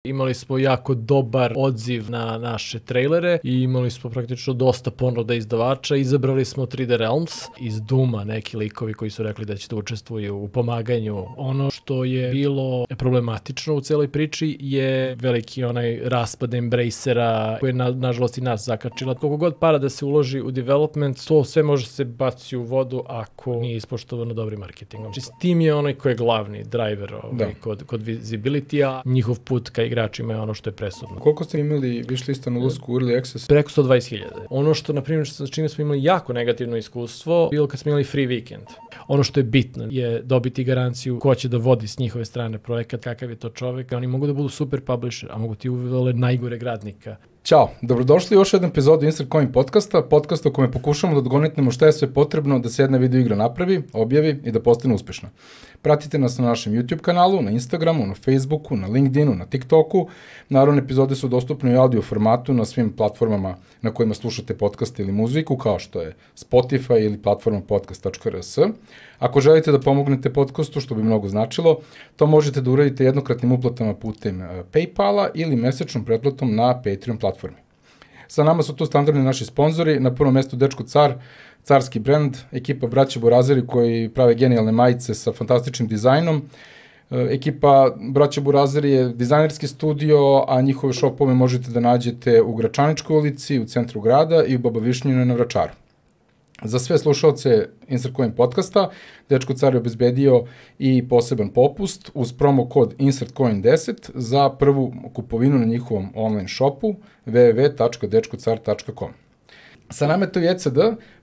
Imali smo jako dobar odziv na naše trailere i imali smo praktično dosta ponuda izdavača. Izabrali smo 3D Realms iz Duma, neki likovi koji su rekli da će da učestvuju u pomaganju. Ono što je bilo problematično u celoj priči je veliki onaj raspad Embracera koji je nažalost i nas zakačila. Koliko god para da se uloži u development, to sve može se baci u vodu ako nije ispoštovano dobrim marketingom. Znači Steam je onaj koji je glavni driver kod visibility-a. Njihov put ka igračima je ono što je presudno. Koliko ste imali wishlista na ulasku u Early Access? Preko 120.000. Ono što, na primjer, sa čime smo imali jako negativno iskustvo, bilo kad smo imali free weekend. Ono što je bitno je dobiti garanciju ko će da vodi s njihove strane projekat, kakav je to čovek. Oni mogu da budu super publisher, a mogu ti uvele najgore gradnika. Ćao, dobrodošli u još jednu epizodu Insert Coin podcasta u kome pokušamo da odgonetnemo šta je sve potrebno da se jedna video igra napravi, objavi i da postane uspešna. Pratite nas na našem YouTube kanalu, na Instagramu, na Facebooku, na LinkedInu, na TikToku. Naravno, epizode su dostupne u audio formatu na svim platformama na kojima slušate podcast ili muziku, kao što je Spotify ili platforma podcast.rs. Ako želite da pomognete podcastu, što bi mnogo značilo, to možete da uradite jednokratnim uplatama putem PayPala ili mesečnom pretplatom na Patreon platformi. Sa nama su tu standardni naši sponzori, na prvom mestu Dečko Car, carski brend, ekipa braća Burazeri koji prave genijalne majice sa fantastičnim dizajnom. Ekipa braća Burazeri je dizajnerski studio, a njihove shopove možete da nađete u Gračaničkoj ulici, u centru grada i u Baba Višnjinoj na Vračaru. Za sve slušalce Insert Coin podcasta, Dečko Car je obezbedio i poseban popust uz promo kod InsertCoin10 za prvu kupovinu na njihovom online shopu www.dečkocar.com. Sa nama je to ECD,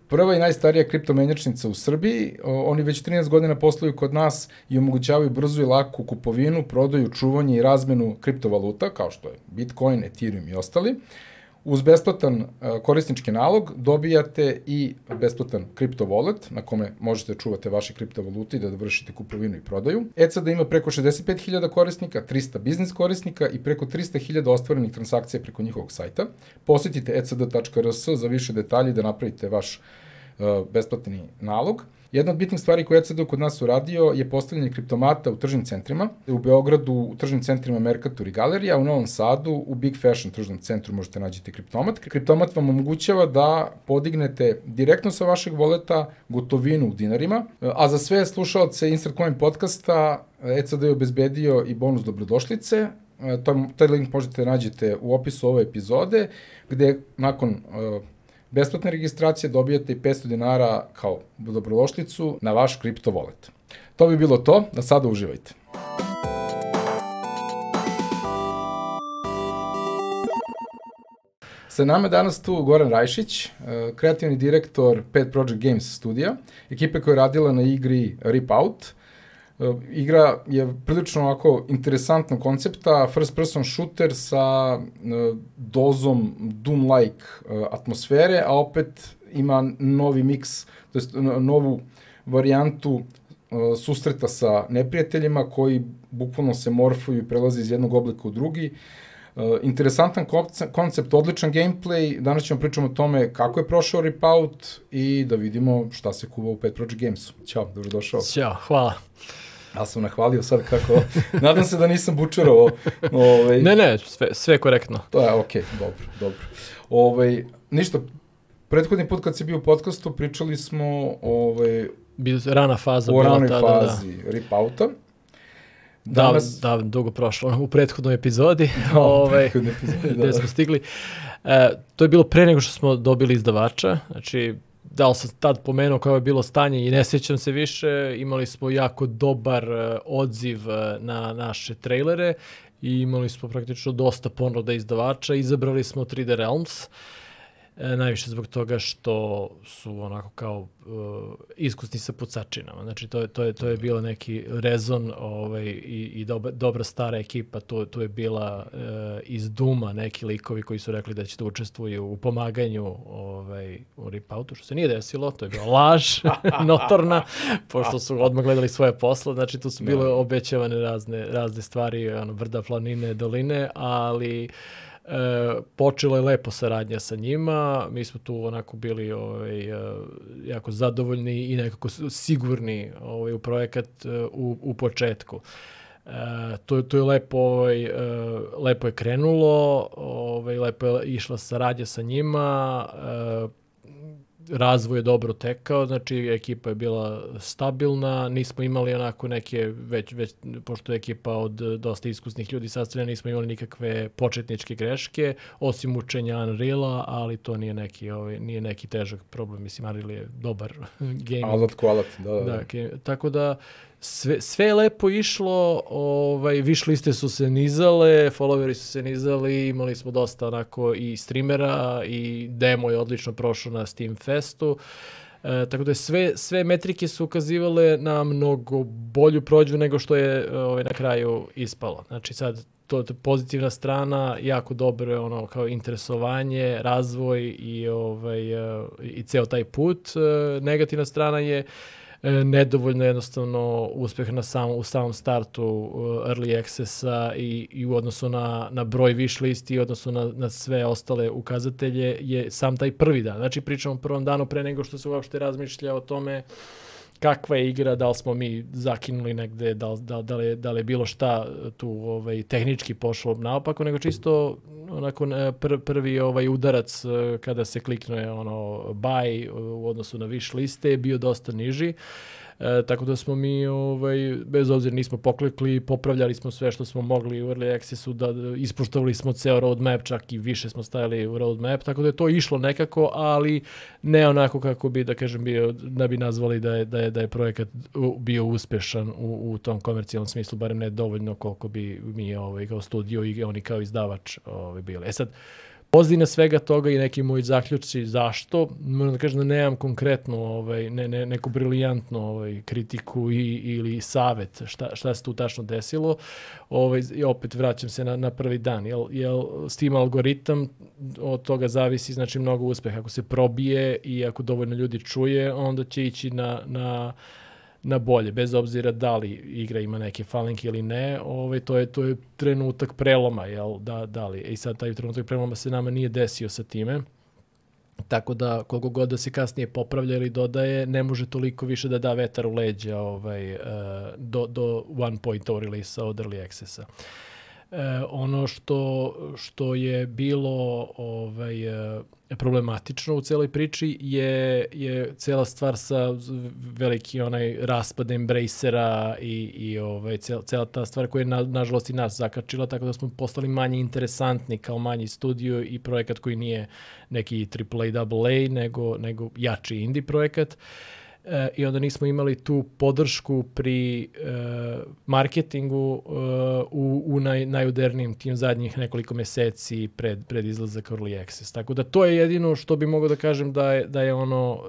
prva i najstarija kriptomenjačnica u Srbiji. Oni već 13 godina posluju kod nas i omogućavaju brzu i laku kupovinu, prodaju, čuvanje i razmenu kriptovaluta, kao što je Bitcoin, Ethereum i ostali. Uz besplatan korisnički nalog dobijate i besplatan kripto wallet na kome možete čuvati vaše kriptovalute i da vršite kupovinu i prodaju. ECD ima preko 65.000 korisnika, 300 biznis korisnika i preko 300.000 ostvarenih transakcija preko njihovog sajta. Posjetite ecd.rs za više detalji da napravite vaš besplatni nalog. Jedna od bitnih stvari koje ECD kod nas uradio je postavljanje kriptomata u tržnim centrima. U Beogradu u tržnim centrima Mercator i Galerija, u Novom Sadu u Big Fashion tržnom centru možete nađete kriptomat. Kriptomat vam omogućava da podignete direktno sa vašeg voleta gotovinu u dinarima, a za sve slušalce Insert Coin podcasta ECD je obezbedio i bonus dobrodošlice. Taj link možete nađete u opisu ove epizode, gde nakon besplatne registracije dobijate i 500 dinara kao dobrodošlicu na vaš kripto wallet. To bi bilo to, da sada uživajte. Sa nama je danas tu Goran Rajšić, kreativni direktor Pet Project Games studija, ekipe koja je radila na igri Rip Out. Igra je prilično ovako interesantnog koncepta, first person shooter sa dozom Doom-like atmosfere, a opet ima novi miks, to jest novu varijantu susreta sa neprijateljima koji bukvalno se morfuju i prelaze iz jednog oblika u drugi. Interesantan koncept, odličan gameplay. Danas ćemo pričamo o tome kako je prošao Rip Out i da vidimo šta se kuva u Pet Project Gamesu. Ćao, dobrodošao. Ćao, hvala. Ja sam nahvalio sad kako, nadam se da nisam bučerao. Ne, sve korektno. To je okej, dobro. Ništa, prethodni put kad si bio u podcastu pričali smo rana faza o ranoj fazi Rip Outa. Da, dugo prošlo, u prethodnoj epizodi, gde smo stigli. To je bilo pre nego što smo dobili izdavača, znači da li sam tad pomenuo kao je bilo stanje i ne sjećam se više, imali smo jako dobar odziv na naše trailere i imali smo praktično dosta ponuda izdavača, izabrali smo 3D Realms, najviše zbog toga što su onako kao iskusni sa pucačinama. Znači to je bilo neki rezon i dobra stara ekipa, tu je bila iz Duma neki likovi koji su rekli da će da učestvuju u pomaganju u Rip Outu, što se nije desilo, to je bila laž notorna, pošto su odmah gledali svoje posle, znači tu su bile obećavane razne stvari, brda, planine, doline, ali počela je lepo saradnja sa njima, mi smo tu onako bili jako zadovoljni i nekako sigurni u projekat u početku. To je lepo je krenulo, lepo je išla saradnja sa njima, razvoj je dobro tekao, znači ekipa je bila stabilna, nismo imali onako neke, već pošto je ekipa od dosta iskusnih ljudi sastavljena, nismo imali nikakve početničke greške, osim učenja Unreal-a, ali to nije neki težak problem, mislim, Unreal je dobar gaming. Alat kvalat, da. Tako da, sve je lepo išlo, wish liste su se nizale, followeri su se nizali, imali smo dosta onako i streamera i demo je odlično prošao na Steam Festu. Tako da sve metrike su ukazivale na mnogo bolju prođu nego što je na kraju ispalo. Znači sad to je pozitivna strana, jako dobro je ono kao interesovanje, razvoj i ceo taj put. Negativna strana je nedovoljno jednostavno uspeh u samom startu early accessa i u odnosu na broj wish listi i u odnosu na sve ostale ukazatelje je sam taj prvi dan. Znači pričamo o prvom danu pre nego što se uopšte razmišlja o tome kakva je igra, da li smo mi zakinuli negde, da li je bilo šta tu tehnički pošlo naopako, nego čisto onako prvi udarac kada se klikne buy u odnosu na wish liste je bio dosta niži. Tako da smo mi, bez obzira nismo poklekli, popravljali smo sve što smo mogli u Early Accessu, da ispoštovali smo ceo roadmap, čak i više smo stavili u roadmap, tako da je to išlo nekako, ali ne onako kako bi, da kažem, da bi nazvali da je projekat bio uspešan u tom komercijalnom smislu, barem ne dovoljno koliko bi mi kao studio i oni kao izdavač bili. Sad, pozitivno svega toga i neki moji zaključci zašto, moram da kažem da nemam konkretno neku briljantnu kritiku ili savet šta se tu tačno desilo. I opet vraćam se na prvi dan. Jel Steam algoritam, od toga zavisi znači mnogo uspeha. Ako se probije i ako dovoljno ljudi čuje, onda će ići na bolje, bez obzira da li igra ima neke falinke ili ne, to je trenutak preloma, jel, da li. I sad taj trenutak preloma se nama nije desio sa time, tako da koliko god da se kasnije popravlja ili dodaje, ne može toliko više da da vetar u leđa do 1.0 release-a od Early Accessa. Ono što je bilo problematično u celoj priči je cela stvar sa veliki raspad Embracera i cela ta stvar koja je nažalost i nas zakačila, tako da smo postali manje interesantni kao manji studio i projekat koji nije neki AAA, AA, nego jači indie projekat. I onda nismo imali tu podršku pri marketingu u najudarnijim tim zadnjih nekoliko meseci pred izlazak Early Access. Tako da to je jedino što bi mogao da kažem da je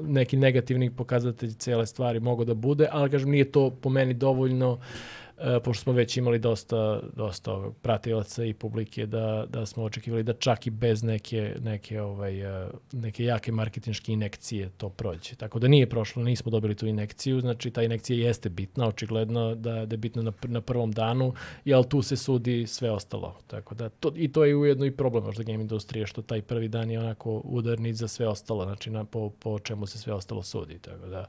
neki negativni pokazatelj cele stvari mogao da bude, ali kažem nije to po meni dovoljno, pošto smo već imali dosta pratilaca i publike da smo očekivali da čak i bez neke jake marketinške inekcije to prođe. Tako da nije prošlo, nismo dobili tu inekciju, znači ta inekcija jeste bitna, očigledno da je bitna na prvom danu, jer tu se sudi sve ostalo. Tako da i to je ujedno i problem možda game industrije, što taj prvi dan je onako udarni za sve ostalo, znači po čemu se sve ostalo sudi. Tako da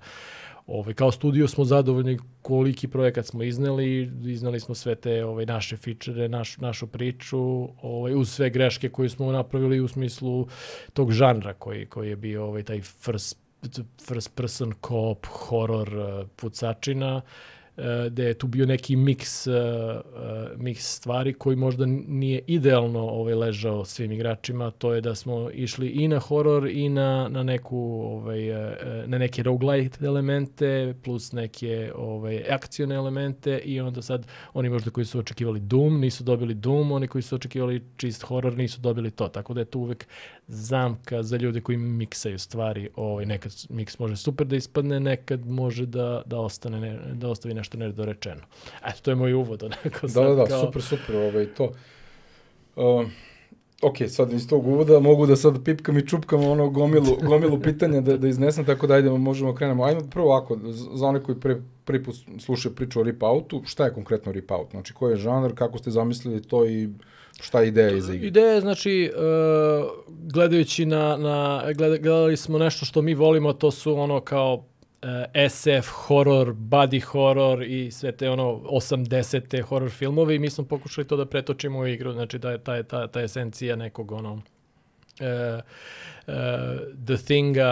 kao studio smo zadovoljni koliki projekat smo izneli smo sve te naše feature, našu priču, uz sve greške koje smo napravili u smislu tog žanra koji je bio taj first person co-op horror pucačina, gde je tu bio neki miks stvari koji možda nije idealno ležao svim igračima, to je da smo išli i na horor i na neke roguelite elemente plus neke akcione elemente i onda sad oni možda koji su očekivali Doom nisu dobili Doom, oni koji su očekivali čist horor nisu dobili to, tako da je tu uvek zamka za ljude koji miksaju stvari, nekad miks može super da ispadne, nekad može da ostavi nešto nedorečeno. Eto, to je moj uvod. Super, to. Ok, sad iz tog uvoda mogu da sad pipkam i čupkam gomilu pitanja da iznesem, tako da ajde možemo krenemo. Ajmo prvo ovako, za one koji prvi put slušaju priču o rip-outu, šta je konkretno rip-out? Znači, koji je žanr, kako ste zamislili to i šta je ideja iza igre? Ideja je, znači, gledajući gledali smo nešto što mi volimo, to su kao SF, horror, body horror i sve te 80. horror filmove i mi smo pokušali to da pretočimo u igru, znači da je ta esencija nekog The Thinga,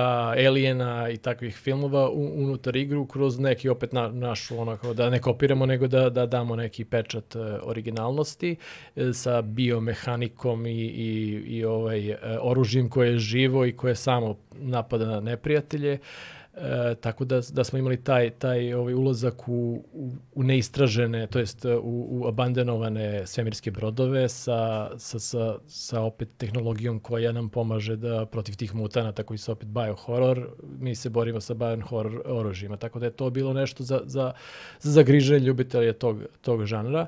Aliena i takvih filmova unutar igru kroz neki opet našu onako da ne kopiramo nego da damo neki pečat originalnosti sa biomehanikom i oružjem koje je živo i koje samo napada na neprijatelje. Tako da smo imali taj ulazak u neistražene, to jest u abandonovane svemirske brodove sa opet tehnologijom koja nam pomaže da protiv tih mutanata koji su opet biohorror, mi se borimo sa biohorror oružjima. Tako da je to bilo nešto za zagriženje ljubitelja tog žanra.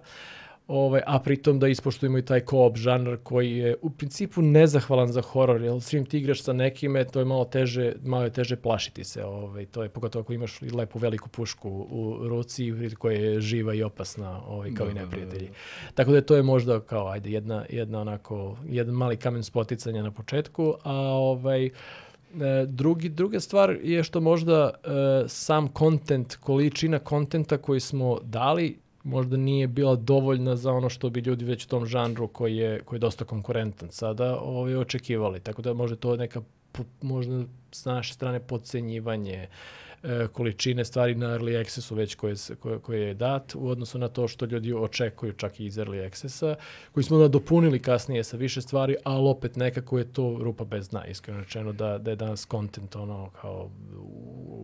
A pritom da ispoštujemo i taj co-op žanr koji je u principu nezahvalan za horor, jer svim ti igraš sa nekime, to je malo je teže plašiti se. To je pogotovo ako imaš lepu veliku pušku u ruci koja je živa i opasna kao i neprijatelji. Tako da to je možda kao jedan mali kamen spoticanja na početku, a druga stvar je što možda sam kontent, količina kontenta koji smo dali možda nije bila dovoljna za ono što bi ljudi već u tom žanru koji je dosta konkurentan sada očekivali. Tako da možda to neka možda s naše strane podcenjivanje količine stvari na Early Accessu već koje je dat u odnosu na to što ljudi očekuju čak i iz Early Accessa, koji smo nadopunili kasnije sa više stvari, ali opet nekako je to rupa bez dna, iskreno rečeno, da je danas content kao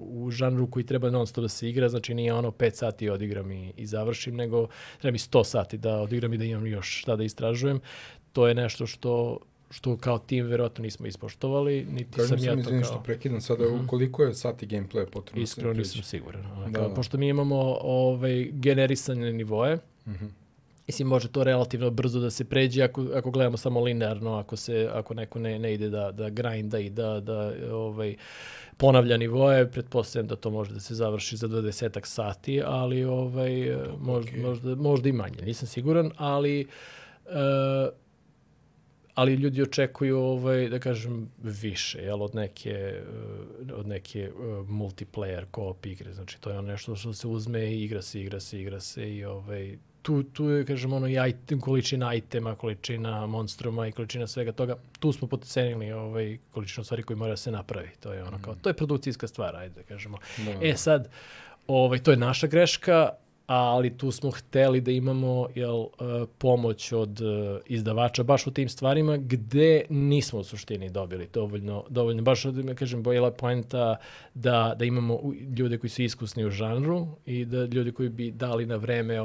u žanru koji treba non stop da se igra, znači nije 5 sati odigram i završim, nego treba mi 100 sati da odigram i da imam još šta da istražujem. To je nešto što kao tim verovatno nismo ispoštovali, niti sam ja to kao... Kažem što prekidam sada, koliko je sati gameplaya potrebno? Iskreno nisam siguran. Pošto mi imamo generisane nivoe, mislim, može to relativno brzo da se pređe ako gledamo samo linearno, ako neko ne ide da grinda i da ponavlja nivoe, pretpostavljam da to može da se završi za 20 sati, ali možda i manje, nisam siguran, ali ljudi očekuju, da kažem, više, od neke multiplayer co-op igre. Znači, to je nešto što se uzme i igra se i tu je, kažem, količina itema, količina monstruma i količina svega toga. Tu smo potencijalni količinu stvari koji mora da se napravi. To je to je produkcijska stvar, ajde da kažemo. Sad, to je naša greška, ali tu smo hteli da imamo pomoć od izdavača baš u tim stvarima gde nismo u suštini dobili dovoljno. Baš, kažem, bojela poenta da imamo ljude koji su iskusni u žanru i da ljudi koji bi dali na vreme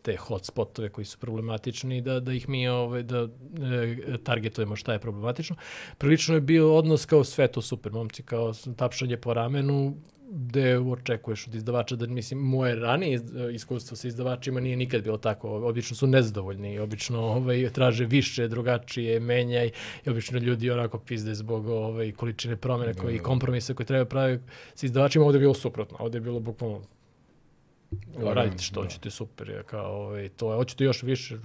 te hotspotove koji su problematični, da ih mi targetujemo šta je problematično. Prilično je bio odnos kao sve to super, momci, kao tapšanje po ramenu, gde očekuješ od izdavača da, mislim, moje ranije iskustvo sa izdavačima nije nikad bilo tako. Obično su nezadovoljni, obično traže više, drugačije, menjaj i obično ljudi onako pizde zbog količine promjene i kompromisa koje treba praviti sa izdavačima. Ovdje je bilo suprotno, ovdje je bilo bukvalno radite što hoćete, super je, kao hoćete još više,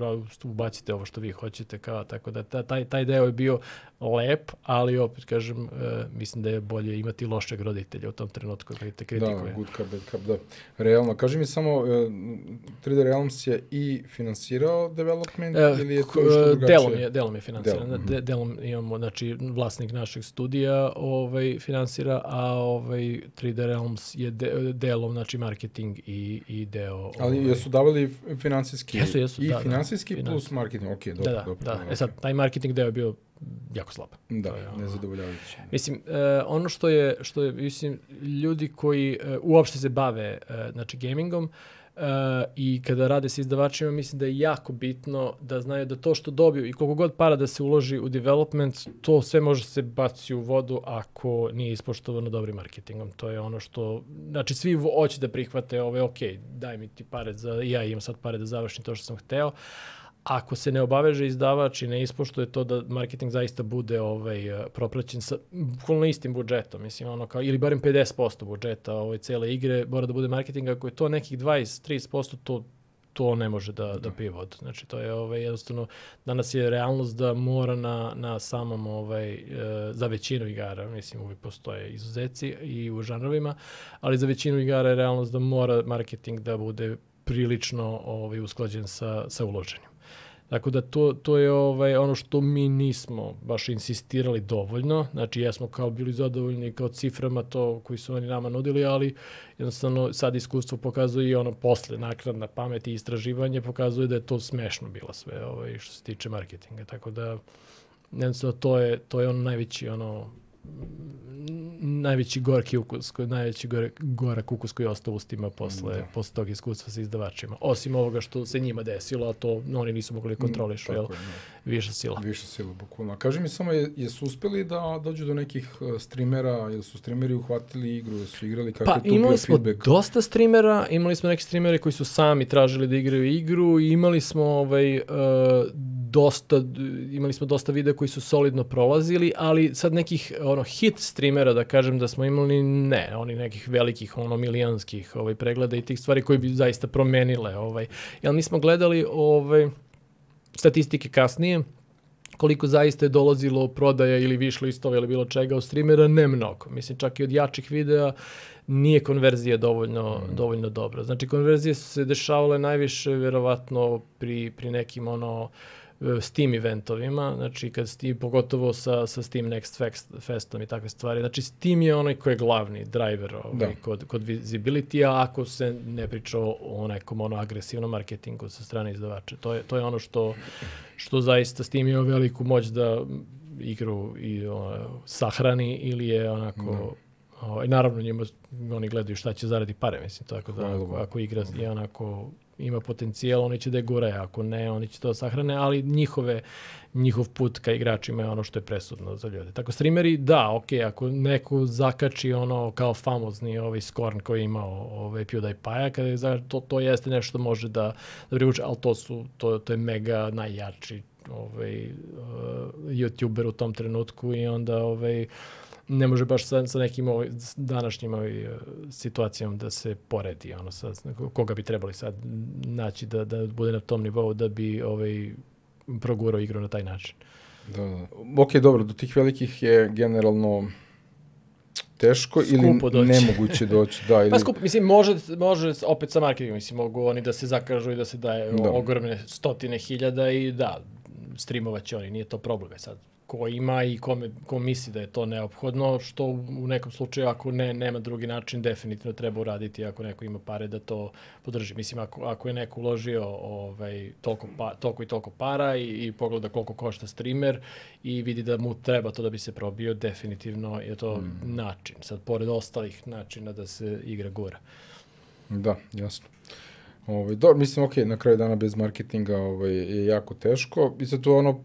ubacite ovo što vi hoćete, kao, tako da taj deo je bio lep, ali opet kažem, mislim da je bolje imati lošeg roditelja u tom trenutku kada te kritikuje. Da, good cup, bad cup, da. Realno, kaži mi samo, 3D Realms je i finansirao development ili je to što drugačije? Delom je finansiran. Delom imamo, znači, vlasnik našeg studija finansira, a 3D Realms je delom, znači, marketing i deo... Ali jesu davali finansijski? Jesu, i finansijski plus marketing, ok, dobro. Da. Sad, taj marketing deo je bio jako slab. Da, nezadovoljavajuće. Mislim, ono što je, mislim, ljudi koji uopšte se bave, znači, gamingom, i kada rade sa izdavačima, mislim da je jako bitno da znaju da to što dobiju i koliko god para da se uloži u development, to sve može se baciti u vodu ako nije ispoštovano dobrim marketingom. To je ono što, znači, svi hoće da prihvate ok, daj mi ti pare ja imam sad pare da završim to što sam hteo. Ako se ne obaveže izdavač i ne ispoštuje to da marketing zaista bude propraćen sa bukvalno istim budžetom, mislim, ili barem 50% budžeta cele igre mora da bude marketing, ako je to nekih 20-30%, to to ne može da pije vodu. Znači, to je jednostavno, danas je realnost da mora na samom, za većinu igara, mislim, uvijek postoje izuzeci i u žanrovima, ali za većinu igara je realnost da mora marketing da bude prilično usklađen sa uloženim. Tako da to je ono što mi nismo baš insistirali dovoljno. Znači, jesmo kao bili zadovoljni kao ciframa to koji su oni nama nudili, ali jednostavno sad iskustvo pokazuje i ono posle naknadna pamet i istraživanje pokazuje da je to smešno bilo sve što se tiče marketinga. Tako da jednostavno to je ono najveći gorki ukus, najveći gorak ukus koji je ostao ustima posle tog iskustva sa izdavačima. Osim ovoga što se njima desilo, a to oni nisu mogli kontrolišu, viša sila. Viša sila, bukvalno. Kaži mi samo, jesu uspeli da dođu do nekih streamera, ili su streameri uhvatili igru, jesu igrali, kako je tu bio feedback? Pa imali smo dosta streamera, imali smo neke streamere koji su sami tražili da igraju igru i imali smo dosta videa koji su solidno prolazili, ali sad nekih hit streamera, da kažem da smo imali, ne, oni nekih velikih, milijonskih pregleda i tih stvari koji bi zaista promenile. Jel mi smo gledali statistike kasnije, koliko zaista je dolazilo prodaja ili višlo istova ili bilo čega od streamera, ne mnogo. Mislim, čak i od jačih videa nije konverzija dovoljno dobra. Znači, konverzije su se dešavale najviše, verovatno, pri nekim Steam eventovima, znači pogotovo sa Steam Next Festom i takve stvari. Znači Steam je onaj koji je glavni driver kod visibility-a, ako se ne priča o nekom agresivnom marketingu sa strane izdavača. To je ono što zaista Steam je veliku moć da igru i sahrani ili je onako... naravno njima oni gledaju šta će zaradi pare, mislim, tako da ako igra je onako ima potencijal, oni će da je gore, ako ne, oni će to sahrane, ali njihov put ka igračima je ono što je presudno za ljude. Tako streameri, da, okej, ako neko zakači kao famozni Scorn koji je imao PewDiePie-a, kada to jeste nešto može da privuče, ali to je mega najjači YouTuber u tom trenutku i onda ne može baš sa nekim današnjim situacijom da se poredi, koga bi trebali sad naći da bude na tom nivou da bi progurao igru na taj način. Da. Ok, dobro, do tih velikih je generalno teško ili nemoguće doći. Da, ili... Pa skupo, mislim, može opet sa marketingom, mislim, mogu oni da se zakažu i da se daje ogromne 100.000 i da, streamovat će oni, nije to problem sad. Ko ima i ko misli da je to neophodno, što u nekom slučaju ako nema drugi način, definitivno treba uraditi ako neko ima pare da to podrži. Mislim, ako je neko uložio toliko i toliko para i pogleda koliko košta streamer i vidi da mu treba to da bi se probio, definitivno je to način. Sad, pored ostalih načina da se igra gura. Da, jasno. Dobro, mislim, ok, na kraju dana bez marketinga je jako teško. I sad tu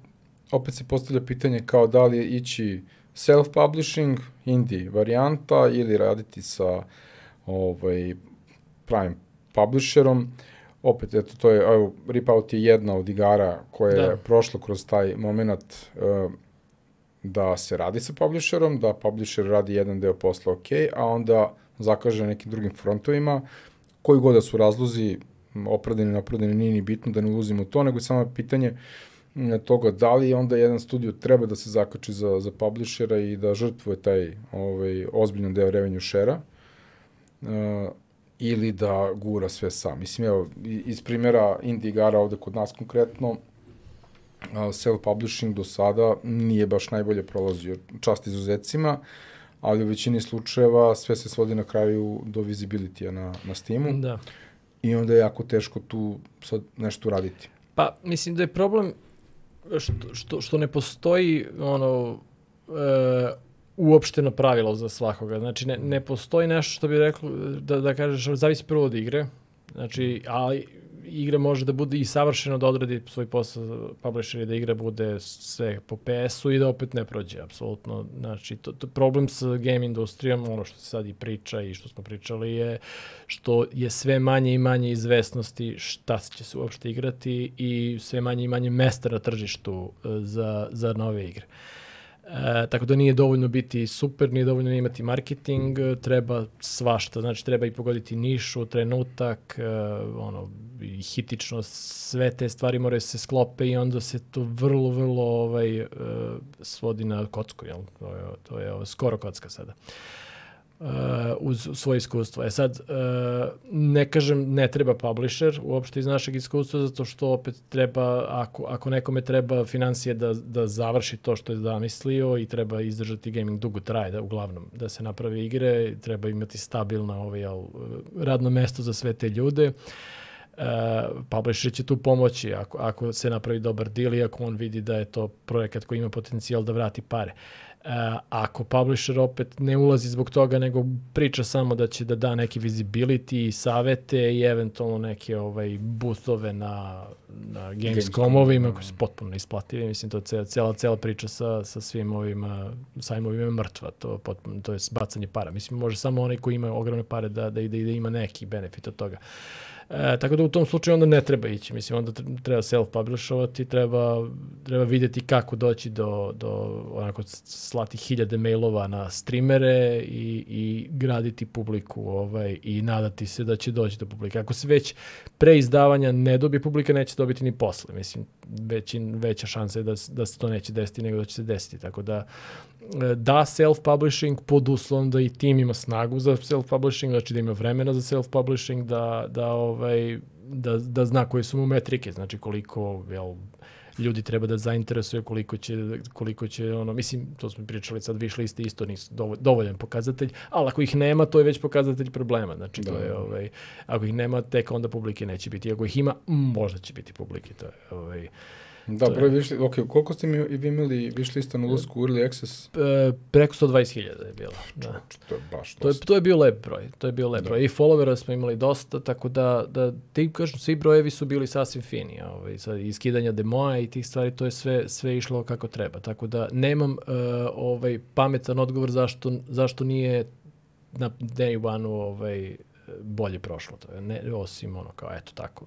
opet se postavlja pitanje kao da li je ići self-publishing, indie varijanta ili raditi sa prime publisherom. Opet, eto, to je, Ripout je jedna od igara koja je prošla kroz taj moment da se radi sa publisherom, da publisher radi jedan deo posla ok, a onda zakaže nekim drugim frontovima, koji god da su razlozi, opravdani, neopravdani, nije ni bitno da ne ulazimo u to, nego samo pitanje toga da li onda jedan studio treba da se zakači za publishera i da žrtvuje taj ozbiljan deo revenue share-a ili da gura sve sam. Mislim, evo, iz primjera indie igara ovde kod nas konkretno, self-publishing do sada nije baš najbolje prolazio, čast izuzecima, ali u većini slučajeva sve se svodi na kraju do visibility-a na Steamu. Da. I onda je jako teško tu sad nešto uraditi. Pa, mislim da je problem što ne postoji uopšteno pravilo za svakoga. Znači, ne postoji nešto što bi reklo, da kažeš, zavisi prvo od igre. Znači, ali igra može da bude i savršeno da odradi svoj posao publisher i da igra bude sve po PS-u i da opet ne prođe, apsolutno. Znači, problem sa game industrijom, ono što se sad i priča i što smo pričali je što je sve manje i manje izvesnosti šta će se uopšte igrati i sve manje i manje mesta na tržištu za nove igre. Tako da nije dovoljno biti super, nije dovoljno imati marketing, treba svašta, znači treba i pogoditi nišu, trenutak, i hitičnost, sve te stvari moraju se sklope i onda se to vrlo svodi na kocku, jel? To je skoro kocka sada. Uz svoje iskustvo. Sad, ne kažem ne treba publisher uopšte iz našeg iskustva, zato što opet treba, ako nekome treba financije da završi to što je zamislio i treba izdržati gaming dugo traje, uglavnom da se napravi igre, treba imati stabilno radno mesto za sve te ljude. Publisher će tu pomoći ako se napravi dobar deal i ako on vidi da je to projekat koji ima potencijal da vrati pare. Ako publisher opet ne ulazi zbog toga, nego priča samo da će da da neki visibility i savete i eventualno neke boothove na Gamescomovima koji su potpuno isplativi. Mislim, to je cijela priča sa svim ovim sajmovima mrtva. To je bacanje para. Mislim, može samo onaj koji ima ogromne pare da ima neki benefit od toga. Tako da u tom slučaju onda ne treba ići. Mislim, onda treba self-publishovati, treba vidjeti kako doći do onako slati 1000 mailova na streamere i graditi publiku i nadati se da će doći do publike. Ako se već pre izdavanja ne dobije publika, neće dobiti ni posle. Mislim, veća šansa je da se to neće desiti nego da će se desiti. Tako da self-publishing pod uslovom da i tim ima snagu za self-publishing, znači da ima vremena za self-publishing, da zna koje su mu metrike, znači koliko ljudi treba da zainteresuje, koliko će mislim, to smo pričali sad, wish liste isto nisu dovoljan pokazatelj, ali ako ih nema, to je već pokazatelj problema, znači to je, ako ih nema, tek onda publike neće biti, ako ih ima, možda će biti publike, to je, da, broj višli, koliko ste vi imali višlista na ulasku u Early Access? Preko 120.000 je bilo. Da. To je baš dosta. To je bio lep broj. I followera smo imali dosta, tako da ti kažem, svi brojevi su bili sasvim fini. Iskidanja demoa i tih stvari, to je sve išlo kako treba. Tako da nemam pametan odgovor zašto nije na Day One bolje prošlo. To je osim kao eto tako.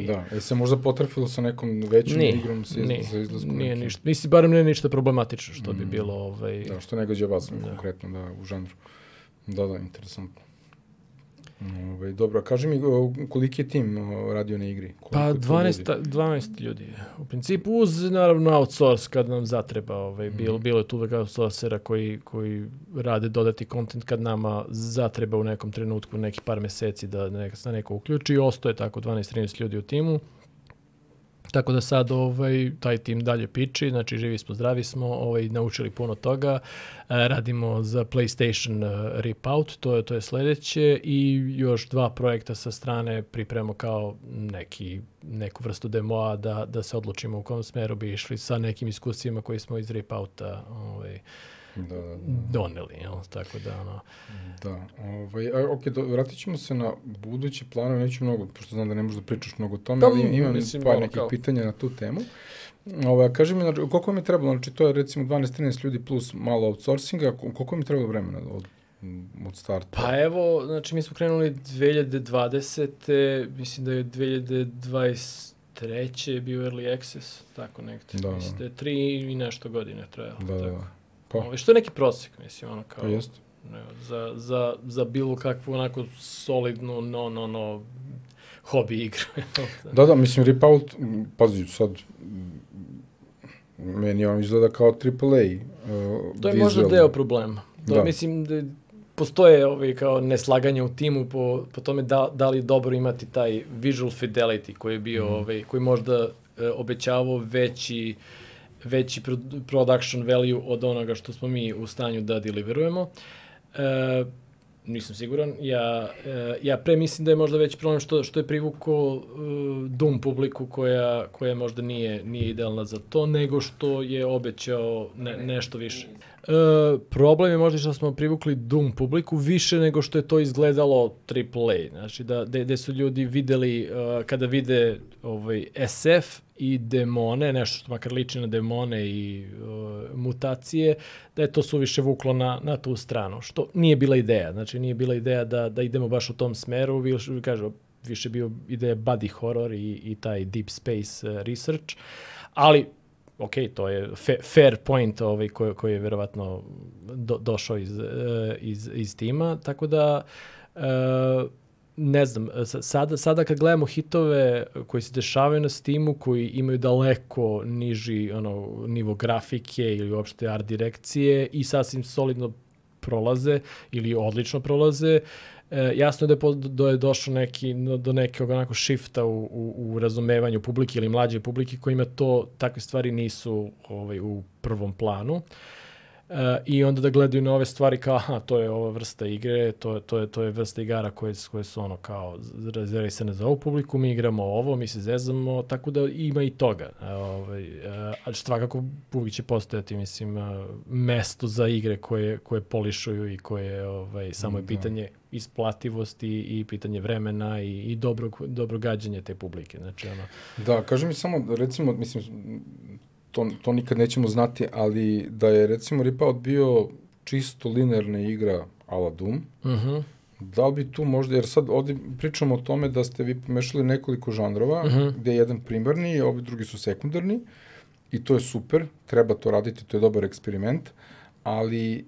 Da, se možda potrafilo sa nekom većom igrom za izlaskom? Nije ništa. Mislim, barem ne ništa problematično što bi bilo... Da, što ne gađa vas konkretno u žanru. Da, interesantno. Dobro, kaži mi koliki je tim radio na igri? Pa 12 ljudi. U principu uz naravno outsource kad nam zatreba. Bilo je tu outsourcera koji rade dodati content kad nama zatreba u nekom trenutku, neki par meseci da se neko uključi i ostaje tako 12-13 ljudi u timu. Tako da sad taj tim dalje piči, znači živi smo, zdravi smo, naučili puno toga, radimo za PlayStation Rip Out, to je sledeće i još 2 projekta sa strane pripremamo kao neku vrstu demoa da se odlučimo u kom smeru bi išli sa nekim iskustvima koji smo iz Rip Outa doneli, tako da vratit ćemo se na buduće planove, neću mnogo, pošto znam da ne možeš da pričaš mnogo o tome, ali imam par nekih pitanja na tu temu. Kaži mi, koliko vam je trebalo, znači to je recimo 12-13 ljudi plus malo outsourcinga, koliko vam je trebalo vremena od starta? Pa evo, znači mi smo krenuli 2020. Mislim da je 2023. bio Early Access, tako nekde. Mislim da je 3 i nešto godine trajalo. Što je neki prosjek, mislim, kao... Pa jeste. Za bilo kakvu onako solidnu hobi igru. Da, mislim, Rip Out, pazi, sad, meni on izgleda kao AAA. To je možda deo problema. Mislim, da postoje kao neslaganje u timu po tome da li je dobro imati taj visual fidelity koji je bio, koji možda obećavao veći production value od onoga što smo mi u stanju da deliverujemo. Nisam siguran. Ja pre mislim da je možda veći problem što je privukao Doom publiku koja možda nije idealna za to, nego što je obećao nešto više. Problem je možda što smo privukli Doom publiku više nego što je to izgledalo AAA. Znači da su ljudi videli, kada vide SF i demone, nešto što makar liči na demone i mutacije, da je to suviše vuklo na tu stranu, što nije bila ideja. Znači nije bila ideja da idemo baš u tom smeru, više bio ideja body horror i taj deep space research, ali ok, to je fair point koji je verovatno došao iz tima, tako da ne znam, sada kad gledamo hitove koji se dešavaju na Steamu, koji imaju daleko niži nivo grafike ili uopšte art direkcije i sasvim solidno prolaze ili odlično prolaze, jasno je da je došlo do nekog onako shifta u razumevanju publike ili mlađe publike kojima takve stvari nisu u prvom planu. I onda da gledaju na ove stvari kao, aha, to je ova vrsta igre, to je vrsta igara koje su kao rezervisane za ovu publiku, mi igramo ovo, mi se zezamo, tako da ima i toga. Ali svakako uvijek će postojati, mislim, mesto za igre koje polišuju i koje samo je pitanje isplativosti i pitanje vremena i dobro gađanje te publike. Znači, Da, kaži mi samo, recimo, mislim, to nikad nećemo znati, ali da je recimo Rip-Out bio čisto linearna igra a la Doom, da li bi tu možda, jer sad ovdje pričamo o tome da ste vi pomešali nekoliko žanrova, gde je jedan primarni, a ovi drugi su sekundarni, i to je super, treba to raditi, to je dobar eksperiment, ali,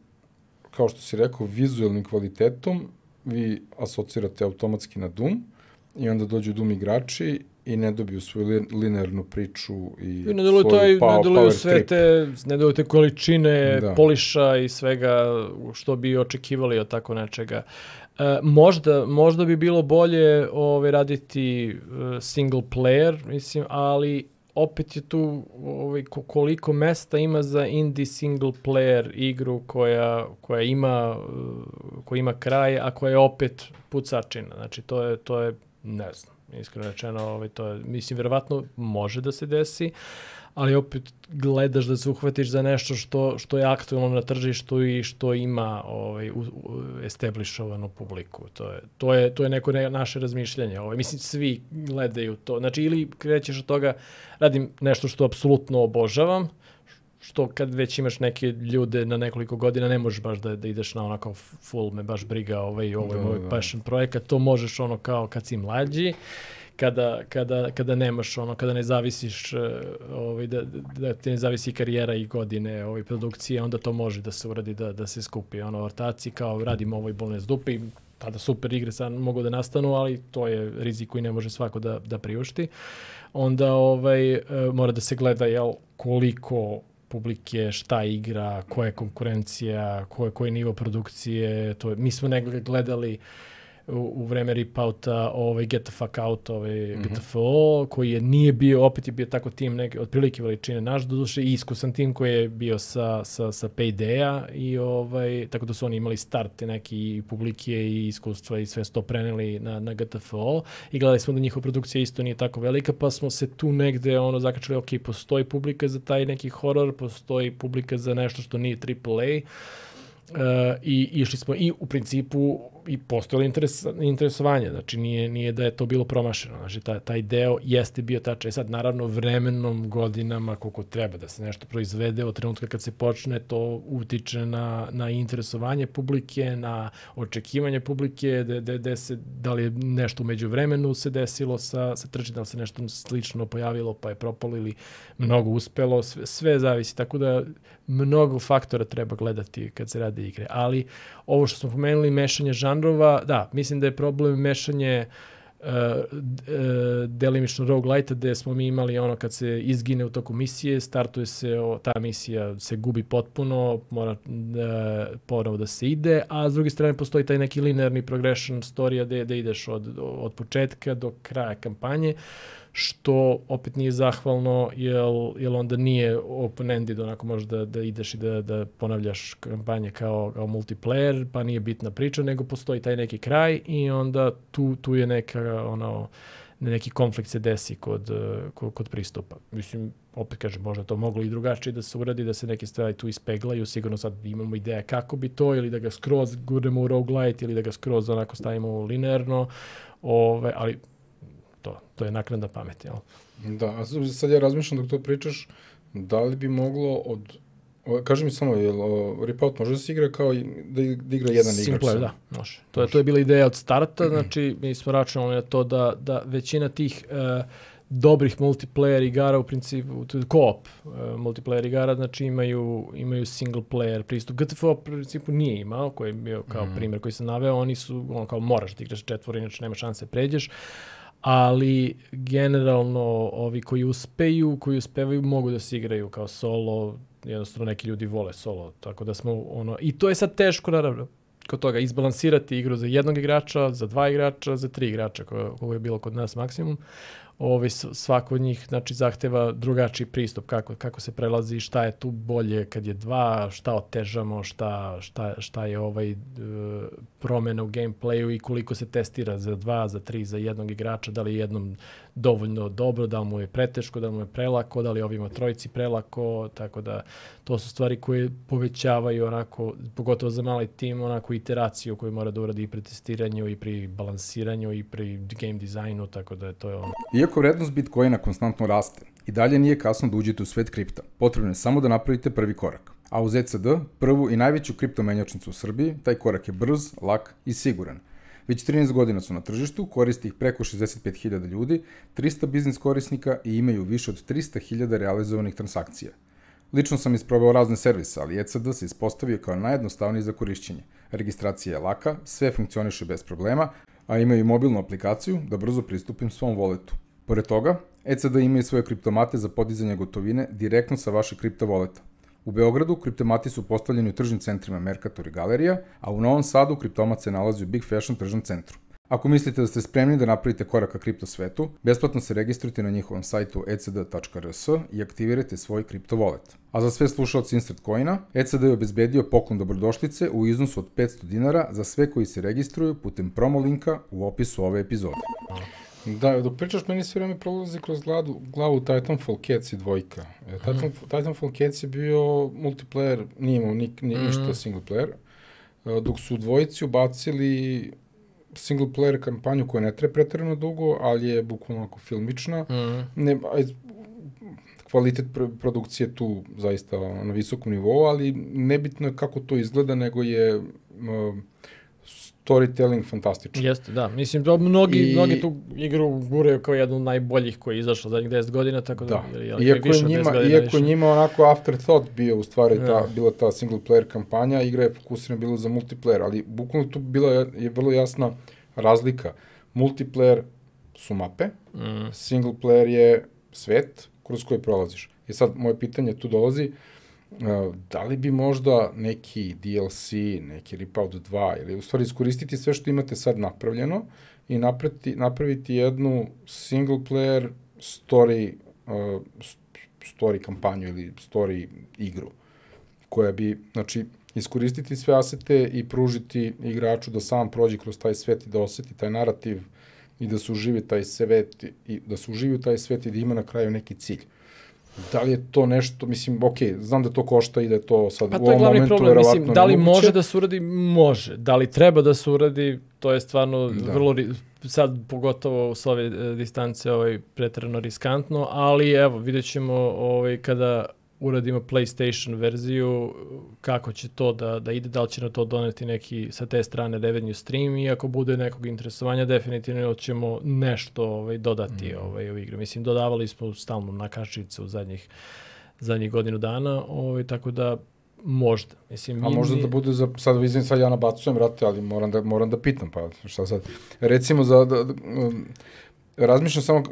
kao što si rekao, vizualnim kvalitetom vi asocirate automatski na Doom, i onda dođu Doom igrači i ne dobiju svoju linearnu priču i svoju power trip. Ne deluju te količine poliša i svega što bi očekivali od tako nečega. Možda bi bilo bolje raditi single player, mislim, ali opet je tu koliko mesta ima za indie single player igru koja ima kraj, a koja je opet pucačina. Znači, to je ne znam, iskreno rečeno, to je, mislim, verovatno može da se desi, ali opet gledaš da se uhvatiš za nešto što je aktualno na tržištu i što ima establishovanu publiku. To je neko naše razmišljanje. Mislim, svi gledaju to. Znači, ili krećeš od toga, radim nešto što apsolutno obožavam, što kad već imaš neke ljude na nekoliko godina, ne možeš baš da ideš na onako full, me baš briga, ovo je moj passion projekat, to možeš kao kad si mlađi, kada nemaš kada ne zavisiš, da ti ne zavisi karijera i godine produkcije, onda to može da se uradi, da se skupi ortaci, kao radim ovo i bolne zdupi, tada super igre sad mogu da nastanu, ali to je rizik koji ne može svako da priušti. Onda mora da se gleda koliko publike, šta igra, koja je konkurencija, koji je nivo produkcije. Mi smo negdje gledali u vreme Rip-Outa Get the Fuck Out, GTFO, koji nije bio, opet je bio tako tim neke otprilike veličine naš, doduše i iskusan tim koji je bio sa Payday-a i tako da su oni imali start neki publike i iskustva i sve to preneli na GTFO i gledali smo da njihova produkcija isto nije tako velika, pa smo se tu negde zakačali, ok, postoji publika za taj neki horor, postoji publika za nešto što nije AAA, i išli smo i u principu i postojalo interesovanje, znači nije da je to bilo promašeno, znači taj deo jeste bio tačan. Sad naravno vremenom, godinama, koliko treba da se nešto proizvede, od trenutka kad se počne, to utiče na interesovanje publike, na očekivanje publike, da li je nešto umeđu vremenu se desilo sa tržištem, da li se nešto slično pojavilo pa je propalo ili mnogo uspelo, sve zavisi, tako da mnogo faktora treba gledati kad se radi igre, ali ovo što smo pomenuli, mešanje žanrova, da, mislim da je problem mešanje delimično roguelite-a, gde smo mi imali kad se izgine u toku misije, startuje se, ta misija se gubi potpuno, mora ponovo da se ide, a s druge strane postoji taj neki linearni progression storija gde ideš od početka do kraja kampanje, što opet nije zahvalno, jer onda nije open-ended, onako možeš da ideš i da ponavljaš kampanje kao multiplayer, pa nije bitna priča, nego postoji taj neki kraj i onda tu je neki konflikt se desi kod pristupa. Mislim, opet kažem, možda to moglo i drugačije da se uradi, da se neke stvari tu ispeglaju, sigurno sad imamo ideja kako bi to, ili da ga skroz gurnemo u roguelite, ili da ga skroz onako stavimo linearno, ali to je naknadna pamet, jel? Da, a sad ja razmišljam dok to pričaš, da li bi moglo kaži mi samo, Rip-Out može da se igra kao da igra jedan igrač? Simple, da, može. To je bila ideja od starta, znači mi smo računali na to da većina tih dobrih multiplayer igara u principu, co-op multiplayer igara, znači imaju single player pristup. GTFO u principu nije imao, koji je bio kao primjer koji sam naveo, oni su kao moraš da igraš 4, inače nema šanse pređeš, ali generalno ovi koji uspevaju mogu da se igraju kao solo, jednostavno neki ljudi vole solo, tako da smo i to je sad teško naravno kod toga izbalansirati igru za jednog igrača, za 2 igrača, za 3 igrača, koje je bilo kod nas maksimum. Svako od njih znači zahteva drugačiji pristup, kako se prelazi, šta je tu bolje kad je 2, šta otežamo, šta je promjena u gameplayu i koliko se testira za 2, za 3, za jednog igrača, da li je jednom dovoljno dobro, da li mu je preteško, da li mu je prelako, da li ovima trojici prelako, tako da to su stvari koje povećavaju onako, pogotovo za mali tim, onako iteraciju koju mora da uradi i pri testiranju i pri balansiranju i pri game dizajnu, tako da to je ono. Iako vrednost Bitcoina konstantno raste, i dalje nije kasno da uđete u svet kripta. Potrebno je samo da napravite prvi korak. A uz ECD, prvu i najveću kriptomenjačnicu u Srbiji, taj korak je brz, lak i siguran. Već 13 godina su na tržištu, koristi ih preko 65.000 ljudi, 300 biznis korisnika i imaju više od 300.000 realizovanih transakcija. Lično sam isprobao razne servise, ali ECD se ispostavio kao najjednostavniji za korišćenje. Registracija je laka, sve funkcioniše bez problema, a imaju i mobilnu aplikaciju da brzo pristupim svom walletu. Pored toga, ECD ima i svoje kriptomate za podizanje gotovine direktno sa vašeg kripto voleta. U Beogradu kriptomati su postavljeni u tržnim centrima Mercator i Galerija, a u Novom Sadu kriptomat se nalazi u Big Fashion tržnom centru. Ako mislite da ste spremni da napravite korak ka kripto svetu, besplatno se registrujte na njihovom sajtu ecd.rs i aktivirajte svoj kripto wallet. A za sve slušalci Instant Coina, ECD je obezbedio poklon dobrodošlice u iznosu od 500 dinara za sve koji se registruju putem promo linka u opisu ove epizode. Da, dok pričaš, meni sve vreme prolazi kroz glavu Titanfall Cats i dvojka. Titanfall Cats je bio multiplayer, nije imao ništa single player, dok su u dvojici ubacili single player kampanju koja ne traje pretjerano dugo, ali je bukvalno onako filmična. Kvalitet produkcije tu zaista na visokom nivou, ali nebitno je kako to izgleda, nego je storytelling fantastičan. Jeste, da. Mislim, mnogi tu igru guraju kao jednu od najboljih koja je izašla zadnjih 10 godina, tako da... Iako je njima onako afterthought bio u stvari bila ta single player kampanja, igra je fokusirana bila za multiplayer, ali bukvalno tu je vrlo jasna razlika. Multiplayer su mape, single player je svet kroz koji prolaziš. I sad, moje pitanje tu dolazi, da li bi možda neki DLC, neki Ripout 2, ili u stvari iskoristiti sve što imate sad napravljeno i napraviti jednu single player story kampanju ili story igru, koja bi, znači, iskoristiti sve asete i pružiti igraču da sam prođe kroz taj svet i da oseti taj narativ i da se uživi taj svet i da ima na kraju neki cilj. Da li je to nešto, mislim, znam da to košta i da je to sad u ovom momentu verovatno nemoguće. Mislim, da li može da se uradi? Može. Da li treba da se uradi? To je stvarno vrlo, sad pogotovo s ove distance pretjerano riskantno, ali evo, vidjet ćemo kada uradimo PlayStation verziju, kako će to da ide, da li će na to doneti neki sa te strane revenue stream i ako bude nekog interesovanja, definitivno ćemo nešto dodati u igru. Mislim, dodavali smo stalno nakačice u zadnjih godinu dana, tako da možda. Mislim, možda da bude sad ja nabacujem, ali moram da pitam, pa šta sad. Recimo, razmišljam samo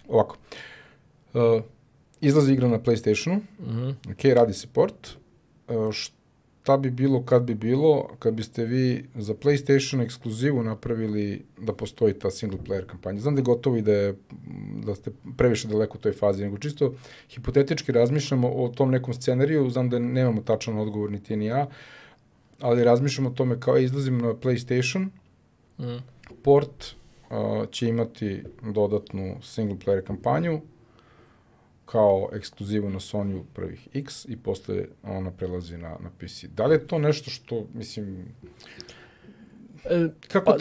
ovako. Izlazi igra na PlayStationu, radi se port. Šta bi bilo kad biste vi za PlayStation ekskluzivu napravili da postoji ta single player kampanja? Znam da je gotovo i da ste previše daleko u toj fazi, nego čisto hipotetički razmišljamo o tom nekom scenariju, znam da nemamo tačan odgovor niti ni ja, ali razmišljamo o tome kao izlazimo na PlayStation, port će imati dodatnu single player kampanju, kao ekskluzivu na Sony prvih X i posle ona prelazi na PC. Da li je to nešto što, mislim...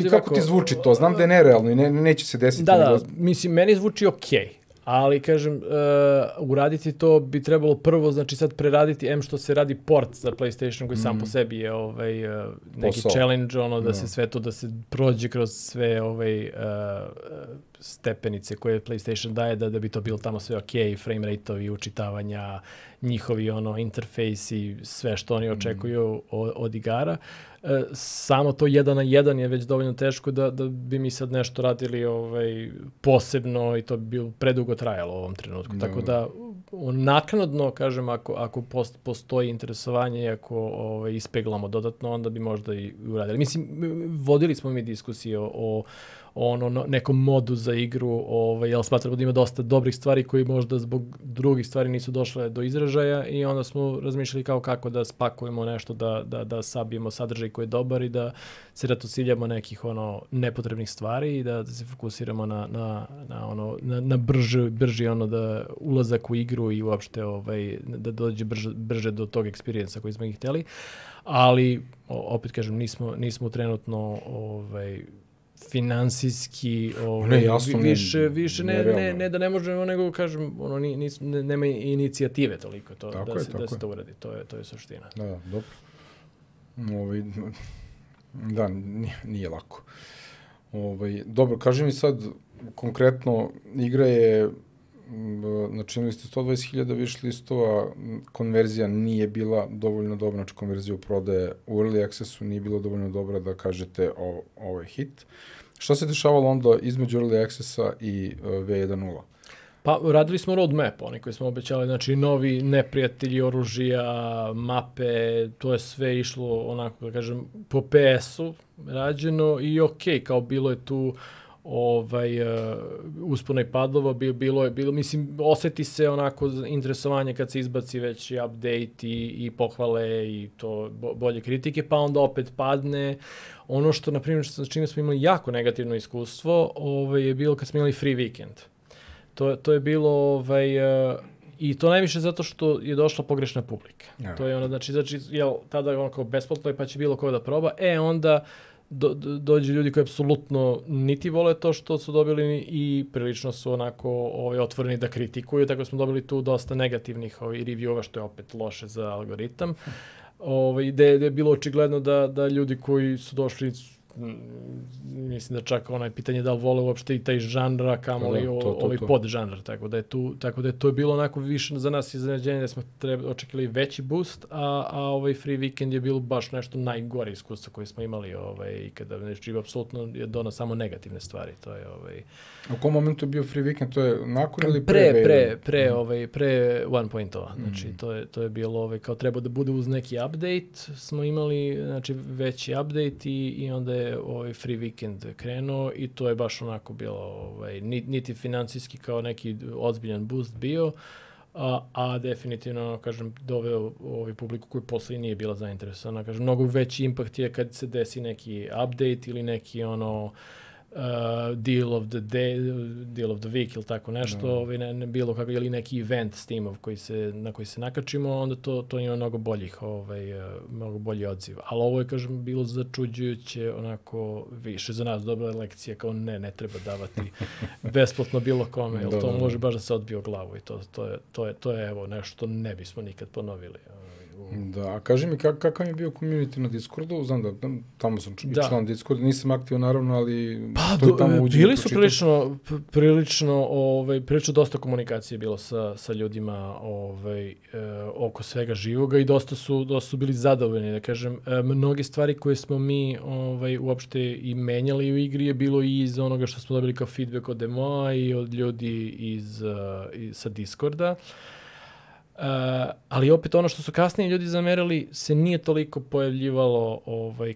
Kako ti zvuči to? Znam da je nerealno i neće se desiti. Da, mislim, meni zvuči okej. Ali, kažem, uraditi to bi trebalo prvo, znači sad preraditi, što se radi port za PlayStation koji sam po sebi je neki challenge, da se sve to, da se prođe kroz sve stepenice koje PlayStation daje da bi to bilo tamo sve ok, frame rate-ovi, učitavanja, njihovi interfejsi i sve što oni očekuju od igara. Samo to 1 na 1 je već dovoljno teško da bi mi sad nešto radili posebno i to bi bilo predugo trajalo u ovom trenutku. Tako da naknadno, kažem, ako postoji interesovanje i ako ispeglamo dodatno, onda bi možda i uradili. Mislim, vodili smo mi diskusije o nekom modu za igru, jer smatramo da ima dosta dobrih stvari koji možda zbog drugih stvari nisu došle do izražaja i onda smo razmišljali kako da spakujemo nešto, da sabijemo sadržaj koji je dobar i da se ratociljamo nekih nepotrebnih stvari i da se fokusiramo na brži da ulazak u igru i uopšte da dođe brže do tog eksperijensa koji smo ih htjeli. Ali, opet kažem, nismo trenutno finansijski više ne da ne možemo, nego kažem nema inicijative toliko da se to uradi, to je suština. Da, dobro. Da, nije lako. Dobro, kaži mi sad konkretno, igra je načinili ste 120.000 wish listova, konverzija nije bila dovoljno dobra, znači konverzija u prodaje u Early Accessu nije bila dovoljno dobra da kažete ovo je hit. Šta se dešavalo onda između Early Accessa i V1.0? Pa, radili smo roadmap, oni koji smo obećali, znači novi neprijatelji, oružija, mape, to je sve išlo onako, da kažem, po PS-u rađeno i okej, kao bilo je tu uspona i padova, bilo, mislim, oseti se onako interesovanje kad se izbaci već i update i pohvale i to bolje kritike, pa onda opet padne. Ono što, na primjer, s čime smo imali jako negativno iskustvo, je bilo kad smo imali free weekend. To je bilo, i to najviše zato što je došla pogrešna publika. Ja. To je znači, jel, tada kao besplatno je pa će bilo ko da proba, onda dođe ljudi koji apsolutno niti vole to što su dobili i prilično su onako otvoreni da kritikuju, tako smo dobili tu dosta negativnih reviewova, što je opet loše za algoritam. Gde je bilo očigledno da ljudi koji su došli, mislim da čak pitanje da li vole uopšte i taj žanr, kamoli podžanr, tako da je to bilo onako više za nas iznenađenje da smo očekali veći boost, a free weekend je bilo baš nešto najgore iskustvo koje smo imali i kada apsolutno je donao samo negativne stvari. To je U kom momentu je bio free weekend? To je nakon ili pre 1.0, znači to je bilo kao treba da bude uz neki update, smo imali znači veći update i onda je free weekend krenuo i to je baš onako bilo niti financijski kao neki ozbiljan boost bio, a definitivno, kažem, doveo publiku koju posle nije bila zainteresovana. Kažem, mnogo veći impakt je kad se desi neki update ili neki deal of the day, deal of the week ili tako nešto, ne bilo kako, ili neki event Steamov na koji se nakačimo, onda to ima mnogo bolji odziv. Ali ovo je, kažem, bilo začuđujuće, onako, više za nas dobra lekcija, kao ne treba davati besplatno bilo kome, jer to može baš da se odbije o glavu i to je evo nešto što ne bismo nikad ponovili. Da, a kaži mi kakav je bio community na Discordu? Znam da tamo sam član Discorda, nisam aktivan naravno, ali bili su prilično dosta komunikacije bilo sa ljudima oko svega živoga i dosta su bili zadovoljni, da kažem. Mnoge stvari koje smo mi uopšte i menjali u igri je bilo i iz onoga što smo dobili kao feedback od demoa i od ljudi sa Discorda. Ali opet ono što su kasnije ljudi zamerali se nije toliko pojavljivalo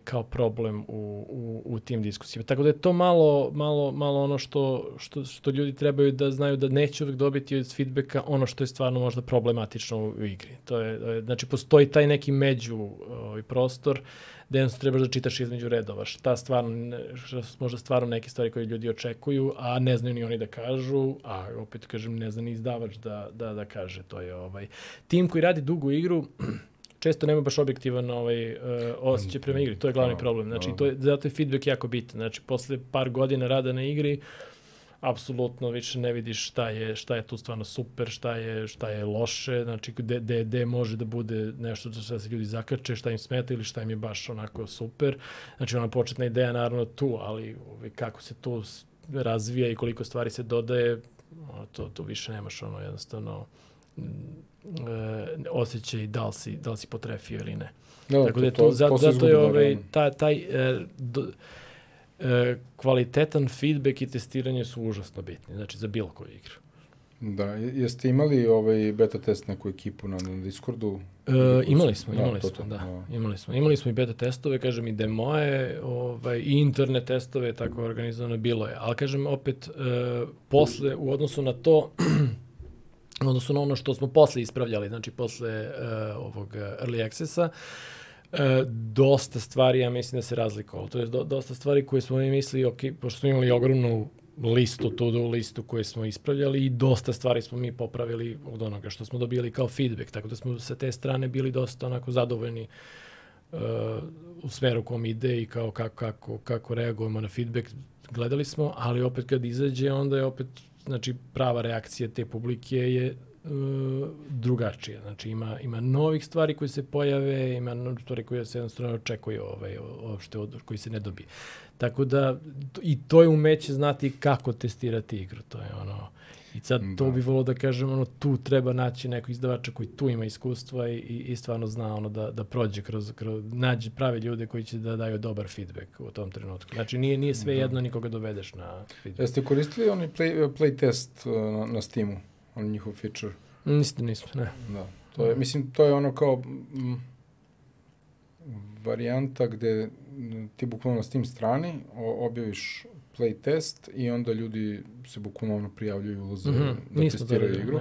kao problem u tim diskusijama. Tako da je to malo ono što ljudi trebaju da znaju da neće uvijek dobiti od feedbacka ono što je stvarno možda problematično u igri. Znači, postoji taj neki među prostor da jednostavno trebaš da čitaš između redova. Šta su možda stvarno neke stvari koje ljudi očekuju, a ne znaju ni oni da kažu, a opet kažem, ne zna ni izdavač da kaže. To je tim koji radi dugu igru, često nema baš objektivan osjećaj prema igri. To je glavni problem. Znači, zato je feedback jako bitan. Znači, posle par godina rada na igri, apsolutno više ne vidiš šta je tu stvarno super, šta je loše, znači gde može da bude nešto da se ljudi zakače, šta im smeta ili šta im je baš onako super. Znači, ona početna ideja naravno tu, ali kako se tu razvija i koliko stvari se dodaje, to više nemaš jednostavno osjećaj da li si potrefio ili ne. Tako da je zato je taj kvalitetan feedback i testiranje su užasno bitni, znači za bilo koju igru. Da, jeste imali beta test neku ekipu na Discordu? Imali smo i beta testove, kažem, i demoje, i internet testove, tako organizovano bilo je. Ali, kažem, opet, posle, u odnosu na to, u odnosu na ono što smo posle ispravljali, znači posle ovog Early Accessa, dosta stvari, ja mislim da se razlikovalo. To je dosta stvari koje smo mi mislili, ok, pošto smo imali ogromnu listu, to-do listu koje smo ispravljali i dosta stvari smo mi popravili od onoga što smo dobili kao feedback, tako da smo sa te strane bili dosta onako zadovoljni u smeru kom ide i kao kako reagujemo na feedback. Gledali smo, ali opet kad izađe, onda je opet, znači, prava reakcija te publike je drugačija. Znači, ima novih stvari koje se pojave, ima stvari koje se jednostavno očekuje uopšte koji se ne dobije. Tako da, i to je umeće znati kako testirati igru. To je ono, i sad to bi volio da kažem, tu treba naći nekog izdavača koji tu ima iskustva i stvarno zna da prođe nađe prave ljude koji će da daju dobar feedback u tom trenutku. Znači, nije sve jedno nikoga dovedeš na feedback. Jeste koristili oni play test na Steamu? On njihov feature? Nismo, ne. Da. To je ono kao varijanta gde ti bukvalno na Steam strani objaviš play test i onda ljudi se bukvalno prijavljuju, ulaze da testiraju igru.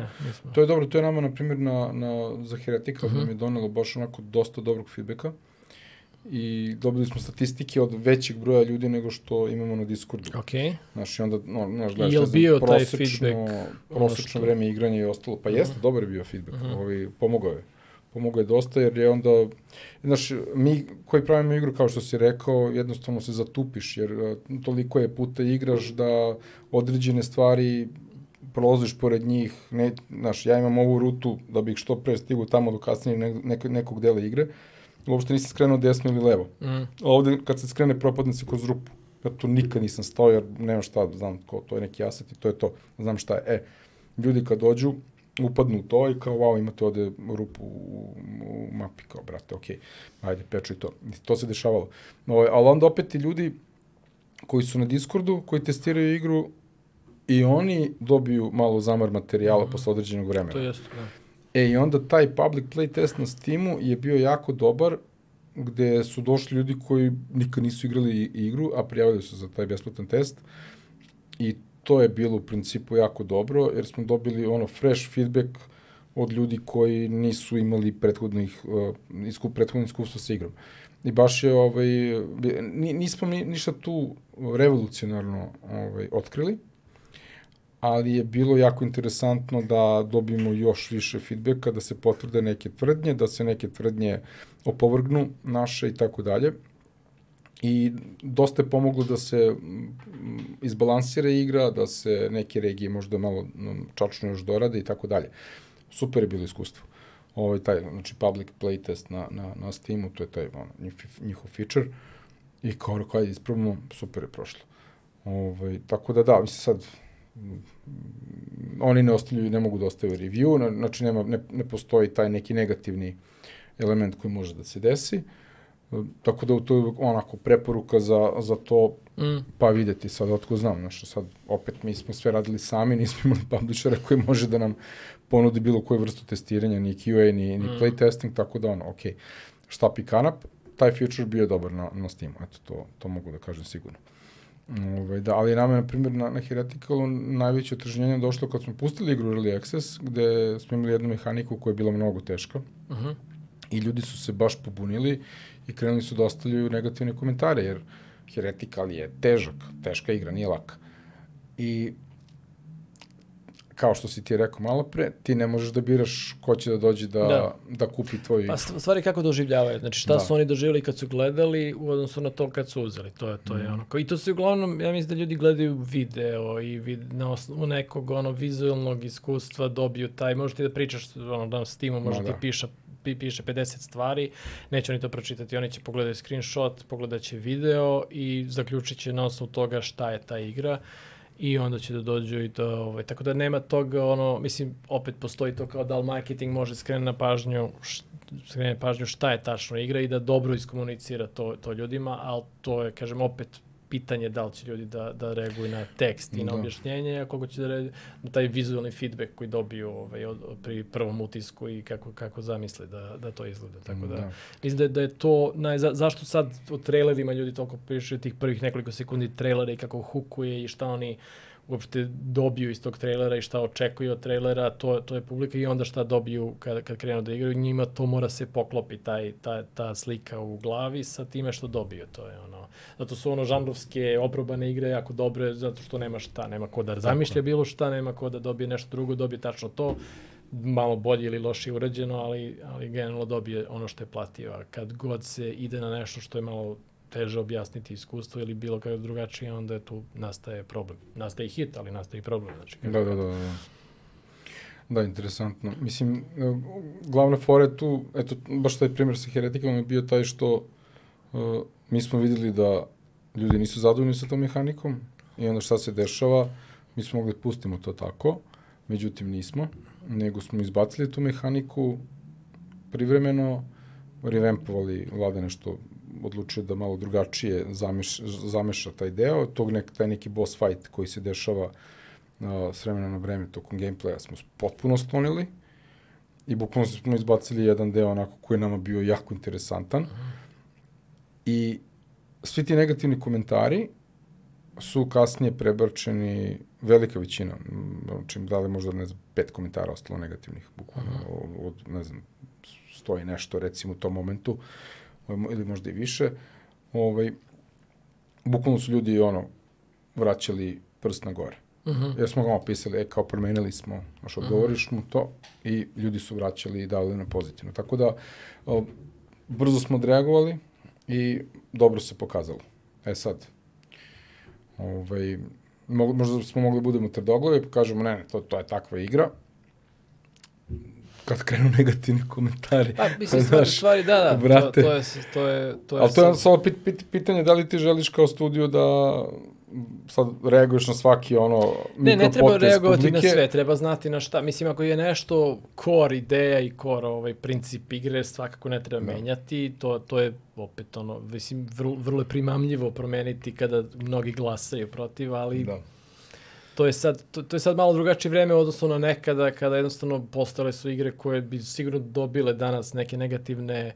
To je dobro, to je nama, na primjer, za Heretical nam je donelo baš onako dosta dobrog feedbacka i dobili smo statistike od većeg broja ljudi nego što imamo na Discordu. Okay. Znaš, i onda, gledaš, prosečno vreme igranja je ostalo. Pa jeste, dobar je bio feedback. Pomogao je dosta, jer je onda, znaš, mi koji pravimo igru, kao što si rekao, jednostavno se zatupiš, jer toliko je puta igraš da određene stvari prolaziš pored njih, znaš, ja imam ovu rutu da bih što pre stigu tamo do kasnije nekog dela igre, uopšte nisam skrenuo desno ili levo. Ovde, kad se skrene, propadne se kroz rupu. Ja tu nikad nisam stao, jer nema šta, znam, to je neki aset i to je to, znam šta je. Ljudi kad dođu, upadnu u to i kao, wow, imate ovde rupu u mapi, kao, brate, okej, ajde, pečuj to. To se dešavalo. Ali onda opet i ljudi koji su na Discordu, koji testiraju igru, i oni dobiju malo zamar materijala posle određenog vremena. To jeste, da. I onda taj public play test na Steamu je bio jako dobar, gde su došli ljudi koji nikad nisu igrali igru, a prijavili su za taj besplatan test. I to je bilo u principu jako dobro, jer smo dobili fresh feedback od ljudi koji nisu imali prethodno iskustvo sa igrom. I baš je, nismo ništa tu revolucionarno otkrili, ali je bilo jako interesantno da dobijemo još više feedbacka, da se potvrde neke tvrdnje, da se neke tvrdnje opovrgnu naše i tako dalje. I dosta je pomoglo da se izbalansira igra, da se neke regije možda malo čačno još dorade i tako dalje. Super je bilo iskustvo. Znači, public play test na Steamu, to je taj njihov feature. I kao kada isprobamo, super je prošlo. Tako da mislim sad, oni ne mogu da ostaju review, znači ne postoji taj neki negativni element koji može da se desi. Tako da to je onako preporuka za to, pa videti sad, otko znam, znaš, sad opet mi smo sve radili sami, nismo imali publishera koji može da nam ponudi bilo koju vrstu testiranja, ni QA, ni play testing, tako da okej, štap i kanap, taj feature bio dobar na Steamu, eto, to mogu da kažem sigurno. Da, ali nama, na primjer, na Hereticalu najveće otraženje došlo kad smo pustili igru Early Access, gde smo imali jednu mehaniku koja je bila mnogo teška i ljudi su se baš pobunili i krenuli su da ostavljaju negativne komentare, jer Heretical je teška igra, nije laka. I kao što si ti rekao malo pre, ti ne možeš da biraš ko će da dođe da kupi tvoju igru. Pa stvari kako doživljavaju, znači šta su oni doživjeli kad su gledali u odnosu na to kad su uzeli, to je ono. I to se uglavnom, ja mislim da ljudi gledaju video i na osnovu nekog vizualnog iskustva dobiju taj, možeš ti da pričaš na Steamu, možda ti piše 50 stvari, neće oni to pročitati, oni će pogledati screenshot, pogledat će video i zaključit će na osnovu toga šta je ta igra. i onda će da dođu i to, tako da nema toga, mislim, opet postoji to kao da li marketing može skrene pažnju šta je tačno igra i da dobro iskomunicira to ljudima, ali to je, kažem, opet pitanje da li će ljudi da reaguju na tekst i na objašnjenje, a koliko će da reaguju na taj vizualni feedback koji dobiju pri prvom utisku i kako zamisle da to izgleda. Tako da, mislim da je to, zašto sad o trailerima ljudi toliko pričaju tih prvih nekoliko sekundi trailera i kako hukuje i šta oni uopšte dobiju iz tog trailera i šta očekuju od trailera, to je publika i onda šta dobiju kad krenu da igraju, njima to mora se poklopi, ta slika u glavi sa time što dobiju, to je zato su žanrovske oprobane igre jako dobre, zato što nema ko da zamišlja bilo šta, nema ko da dobije nešto drugo, dobije tačno to, malo bolje ili loše urađeno, ali generalno dobije ono što je platio, a kad god se ide na nešto što je malo teže objasniti iskustvo ili bilo kako drugačije, onda tu nastaje problem. Nastaje hit, ali nastaje i problem. Znači, da, interesantno. Mislim, glavna fora je tu, eto, baš taj primjer sa Heretikom je bio taj što mi smo videli da ljudi nisu zadovoljni sa tom mehanikom i onda šta se dešava, mi smo mogli pustimo to tako, međutim nismo, nego smo izbacili tu mehaniku privremeno, revampovali, Vlada nešto odlučio da malo drugačije zameša taj deo, taj neki boss fight koji se dešava s vremena na vreme tokom gameplaya smo potpuno sklonili i bukvalno smo izbacili jedan deo onako koji je nama bio jako interesantan i svi ti negativni komentari su kasnije prebačeni, velika većina, čim dali možda, 5 komentara ostalo negativnih, bukvalno od, 100 i nešto recimo u tom momentu, ili možda i više, bukvalno su ljudi vraćali prst na gore. Jer smo ga pisali, kao promenili smo, odgovoriš mu to i ljudi su vraćali i dali na pozitivno. Tako da, brzo smo odreagovali i dobro se pokazalo. Sad, možda smo mogli budemo tvrdoglave i pokažemo, ne, to je takva igra, kad krenu negativni komentari. Pa, mislim, stvari, da, to je... Ali to je samo pitanje da li ti želiš kao studio da sad reaguješ na svaki mikropotez publike. Ne treba reagovati na sve, treba znati na šta. Mislim, ako je nešto core ideja i core princip igre, svakako ne treba menjati. To je opet mislim, vrlo je primamljivo promeniti kada mnogi glasaju protiv, ali... Da. To je sad malo drugačije vreme odnosno na nekada kada jednostavno postale su igre koje bi sigurno dobile danas neke negativne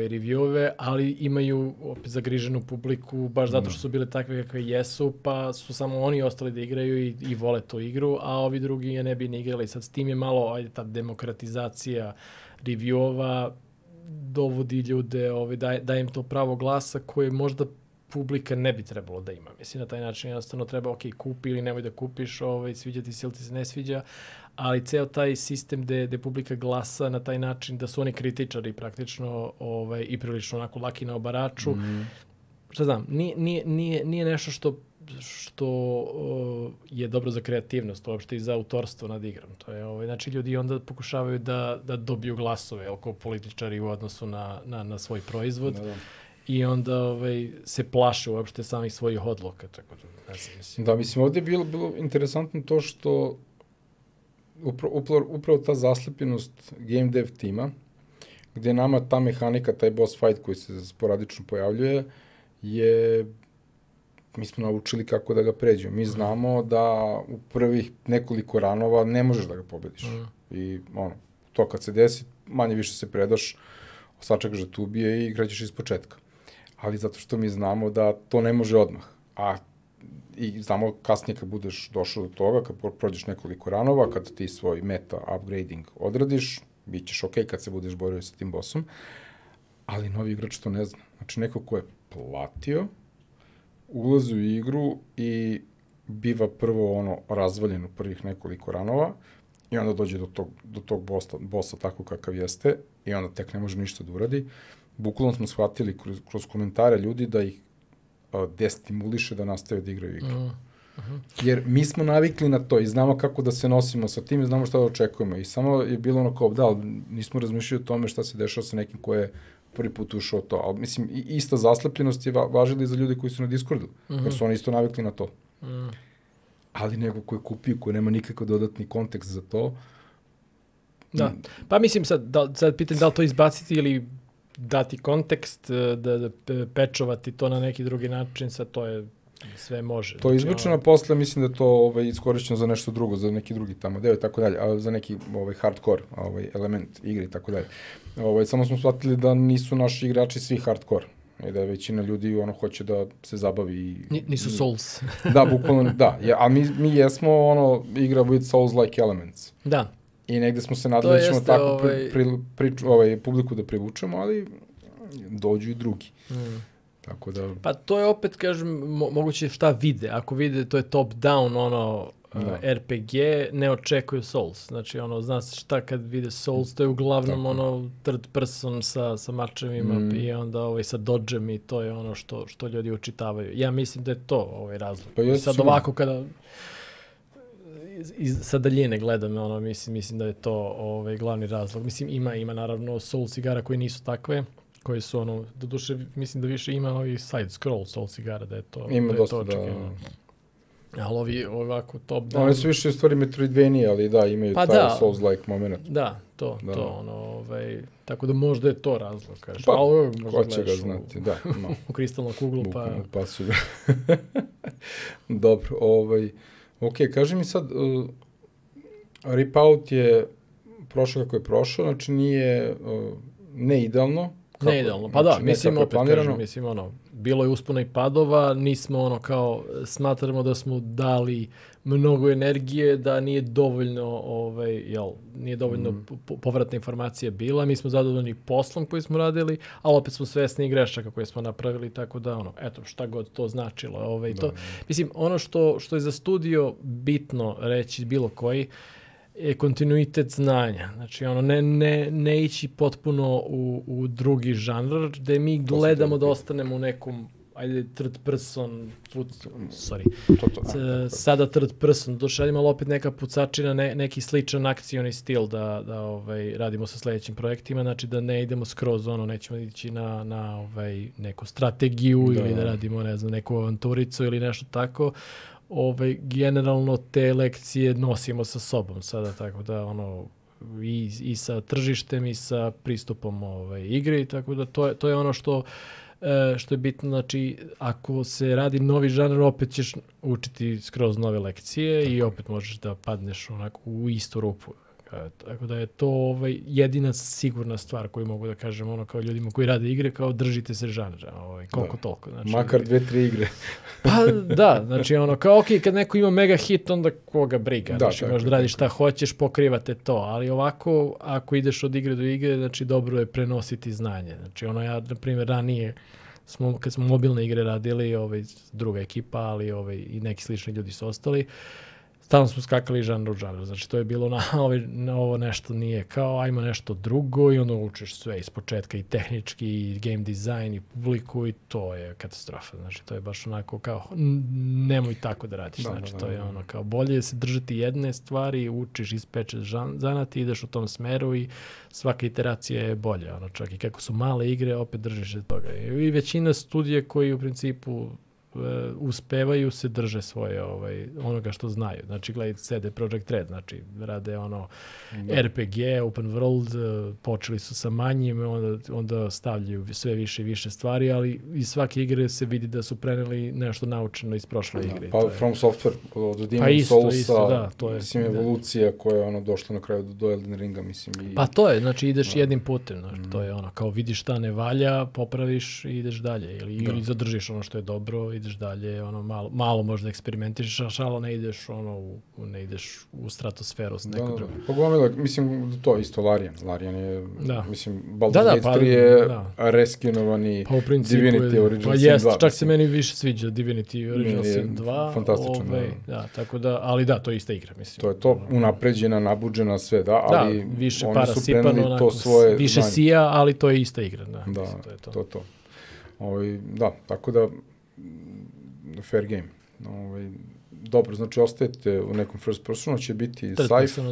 reviewove, ali imaju opet zagriženu publiku baš zato što su bile takve kakve jesu, pa su samo oni ostali da igraju i vole tu igru, a ovi drugi je ne bi ni igrali. Sad s tim je malo ta demokratizacija reviewova dovodi ljude, daje im to pravo glasa koje možda publika ne bi trebalo da ima. Mislim, na taj način jednostavno treba, kupi ili nemoj da kupiš, sviđa ti se ili ti se ne sviđa, ali ceo taj sistem gde publika glasa na taj način da su oni kritičari praktično i prilično onako laki na obaraču. Šta znam, nije nešto što je dobro za kreativnost, uopšte i za autorstvo nad igrom. To je, znači, ljudi onda pokušavaju da dobiju glasove, oko političari u odnosu na svoj proizvod. I onda se plaše uopšte samih svojih odluka. Tako da, ne znam, mislim. Da, mislim, ovdje je bilo interesantno to što upravo ta zaslepljenost game dev tima, gde nama ta mehanika, taj boss fight koji se sporadično pojavljuje, mi smo naučili kako da ga pređemo. Mi znamo da u prvih nekoliko ranova ne možeš da ga pobediš. I to kad se desi, manje više se predaš, sačekaš da te ubije i krećeš iz početka. Ali zato što mi znamo da to ne može odmah. I znamo kasnije kad budeš došao do toga, kad prođeš nekoliko ranova, kad ti svoj meta upgrading odradiš, bit ćeš okej kad se budeš borio sa tim bossom, ali novi igrač to ne zna. Znači, neko ko je platio, ulazi u igru i biva prvo razvaljen u prvih nekoliko ranova i onda dođe do tog bossa tako kakav jeste i onda tek ne može ništa da uradi. Bukvalno smo shvatili kroz komentare ljudi da ih destimuliše da nastave da igraju igru. Jer mi smo navikli na to i znamo kako da se nosimo sa tim i znamo šta da očekujemo. I samo je bilo kao, nismo razmišljali o tome šta se dešava sa nekim ko je prvi put ušao to. Ali mislim, ista zaslepljenost je važila i za ljudi koji su na Discordu, jer su oni isto navikli na to. ali neko ko je kupio, ko nema nikakav dodatni kontekst za to. Da, pa mislim sad pitam da li to izbaciti ili dati kontekst, da pečovati to na neki drugi način, sad to je sve može. To je izbačeno, posle mislim da to iskorišćeno za nešto drugo, za neki drugi tamo deo i tako dalje, a za neki hardcore element igre i tako dalje. Samo smo shvatili da nisu naši igrači svi hardcore. I da većina ljudi hoće da se zabavi. Nisu Souls. Da, bukvalno, da. A mi jesmo igra with Souls-like elements. Da. I negde smo se nadali da ćemo tako publiku da privučemo, ali dođu i drugi. Tako da... Pa to je opet, kažem, moguće šta vide. Ako vide, to je top-down, RPG, ne očekuju Souls. Znači, zna se šta kad vide Souls, to je uglavnom third person sa mačevima i onda sa dodžem i to je što ljudi očitavaju. Ja mislim da je to razlog. Pa i sad ovako kada sa daljine gledam, mislim da je to glavni razlog. Mislim, ima naravno Souls igara koji nisu takve, koji su doduše, mislim da više ima ovih side scroll Souls igara, da je to ima dosta, da. Ali ovi ovako top down... Oni su više u stvari Metroidvania, ali da, imaju taj Souls-like moment. Da, to, tako da možda je to razlog, kažeš. Pa, ko će ga znati, da. U kristalnu kuglu, pa... Pasu. Dobro, ok, kaži mi sad, Rip Out je prošao kako je prošao, znači nije neidealno. Neidealno, pa da, mislim, opet kažem, mislim, bilo je uspona i padova, nismo smatramo da smo dali mnogo energije, da nije dovoljno, nije dovoljno povratna informacija bila, mi smo zadovoljni poslom koji smo radili, ali opet smo svesni i grešaka koje smo napravili, tako da, eto, šta god to značilo. Mislim, ono što je za studio bitno reći, bilo koji, je kontinuitet znanja. Znači, ne ići potpuno u drugi žanr, gde mi gledamo da ostanemo u nekom, third person, sada third person, došaljimo, ali opet neka pucačina, neki sličan akcioni stil da radimo sa sledećim projektima, znači da ne idemo skroz nećemo ići na neku strategiju ili da radimo, ne znam, neku avanturicu ili nešto tako. Generalno te lekcije nosimo sa sobom sada, tako da i sa tržištem i sa pristupom igre, tako da to je ono što je bitno. Znači, ako se radi novi žanr, opet ćeš učiti skroz nove lekcije i opet možeš da padneš u istu rupu. Tako da je to jedina sigurna stvar koju mogu da kažem kao ljudima koji rade igre, kao držite se žanra, koliko toliko. Znači, makar 2-3 igre. Pa da, znači kao ok, kad neko ima mega hit, onda koga briga, znači možda radiš šta hoćeš, pokrivate to, ali ovako, ako ideš od igre do igre, znači dobro je prenositi znanje. Znači ja, na primjer, ranije, kad smo mobilne igre radili, druga ekipa, ali i neki slični ljudi su ostali, stalno smo skakali žanr u žanr, znači to je bilo na ovo nešto nije kao, ajmo nešto drugo i onda učiš sve iz početka i tehnički i game design i publiku i to je katastrofa, znači to je baš onako kao, nemoj tako da radiš, znači to je kao bolje se držati jedne stvari, učiš, ispečeš zanat i ideš u tom smeru i svaka iteracija je bolja, čak i kako su male igre, opet držiš se toga i većina studija koji u principu uspevaju se drže svoje onoga što znaju. Znači, gledajte CD Projekt Red, znači rade RPG, open world, počeli su sa manjim, onda stavljaju sve više i više stvari, ali iz svake igre se vidi da su preneli nešto naučeno iz prošle igre. Pa From Software, od Demon's Soulsa, mislim, evolucija koja je došla na kraju do Elden Ringa, mislim. Pa to je, znači ideš jednim putem, to je kao vidiš šta ne valja, popraviš i ideš dalje, ili zadržiš ono što je dobro, ideš dalje, malo možda eksperimentišeš, ali ne ideš u stratosferu s nekog drugog. Pogledaj, mislim, to je isto Larian. Larian je, mislim, Baldur's Gate 3 je reskinovani Divinity Original Sin 2. Čak se meni više sviđa Divinity Original Sin 2. Fantastičan. Tako da, ali da, to je ista igra, mislim. To je to, unapređena, nabuđena, sve, ali više para sipano, više sija, ali to je ista igra. Da, to. Da, tako da fair game. dobro, znači ostajete u nekom first personu, će biti third person.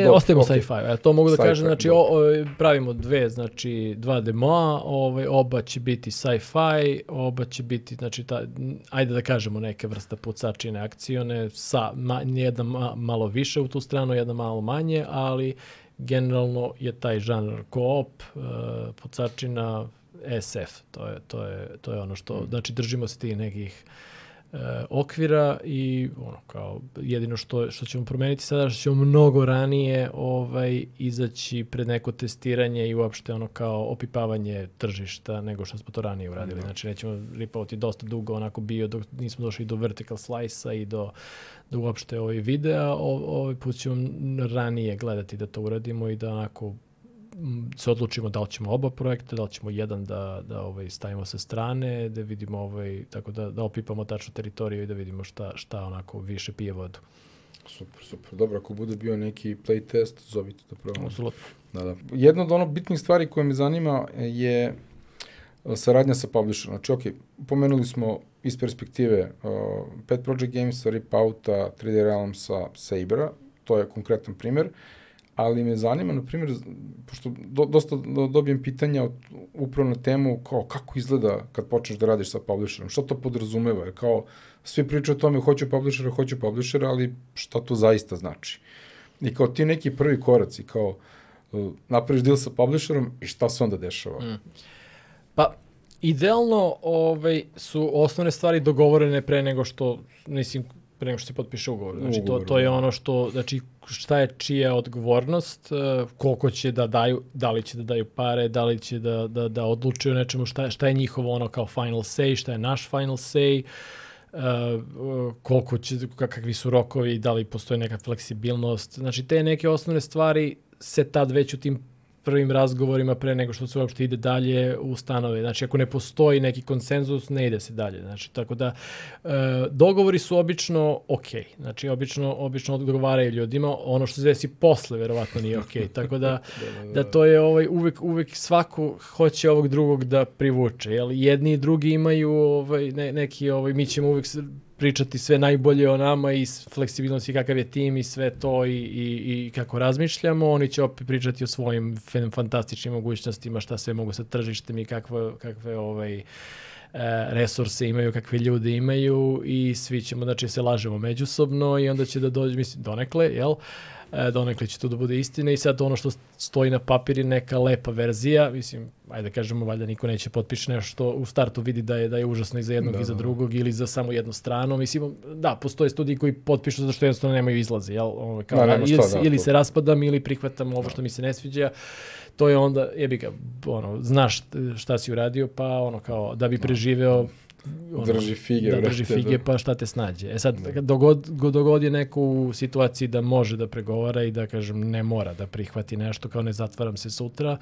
Ostajemo sci-fi. To mogu da kažem, znači pravimo dva demoa, oba će biti sci-fi, oba će biti, znači, ajde da kažemo neke vrsta pucačine akcione, jedna malo više u tu stranu, jedna malo manje, ali generalno je taj žanr co-op, pucačina, SF, to je ono što, znači držimo se tih nekih okvira i ono kao jedino što ćemo promeniti sada, što ćemo mnogo ranije izaći pred neko testiranje i uopšte ono kao opipavanje tržišta nego što smo to ranije uradili. Znači nećemo ripovati dosta dugo onako bio dok nismo došli do vertical slice-a i do uopšte videa. Ovaj put ćemo ranije gledati da to uradimo i da onako se odlučimo da li ćemo oba projekta, da li ćemo jedan da stavimo sa strane, da vidimo tako da opipamo tačno teritoriju i da vidimo šta onako više pije vodu. Super. Dobro, ako bude bio neki playtest, zovite da probamo. Apsolutno. Da. Jedna od bitnih stvari koje me zanima je saradnja sa publisherom. Znači, pomenuli smo iz perspektive Pet Project Gamesa, Ripouta, 3D Realmsa, Sabera, to je konkretan primjer. Ali me zanima, na primjer, pošto dosta dobijem pitanja upravo na temu kao kako izgleda kad počneš da radiš sa publisherom, šta to podrazumeva, jer kao svi pričaju o tome hoću publishera, ali šta to zaista znači. I kao ti neki prvi koraci, kao napraviš deal sa publisherom i šta se onda dešava? Pa, idealno su osnovne stvari dogovorene pre nego što se potpiše ugovor. Znači, to je ono što, znači, šta je čija odgovornost, koliko će da daju, da li će da daju pare, da li će da odlučuju nečemu, šta je njihovo ono kao final say, šta je naš final say, koliko će, kakvi su rokovi, da li postoji neka fleksibilnost. Znači, te neke osnovne stvari se tad već u tim prvim razgovorima pre nego što se uopšte ide dalje ustanove. Znači, ako ne postoji neki konsenzus, ne ide se dalje. Znači, tako da dogovori su obično okej. Znači, obično odgovaraju ljudima. Ono što se desi posle, verovatno nije okej. Tako da to je uvek svako hoće ovog drugog da privuče. Jel? Jedni i drugi imaju neki, mi ćemo uvek pričati sve najbolje o nama i fleksibilnosti kakav je tim i sve to i kako razmišljamo. Oni će opet pričati o svojim fantastičnim mogućnostima, šta sve mogu sa tržištem i kakve resurse imaju, kakve ljude imaju i svi ćemo, znači, se lažemo međusobno i onda će da dođe, mislim, donekle, jel? Donekle će to da bude istina i sad ono što stoji na papiri neka lepa verzija, mislim, ajde da kažemo, valjda niko neće potpiše nešto što u startu vidi da je užasno i za jednog i za drugog ili za samo jednu stranu. Mislim, da, postoje studiji koji potpišu zato što jednostavno nemaju izlaze, jel? Ili se raspadam ili prihvatam ovo što mi se ne sviđa. To je onda, znaš šta si uradio, pa ono kao da bi preživeo drži fige, pa šta te snađe. Sad, dogod je neko u situaciji da može da pregovara i da, kažem, ne mora da prihvati nešto, kao ne zatvaram se sutra,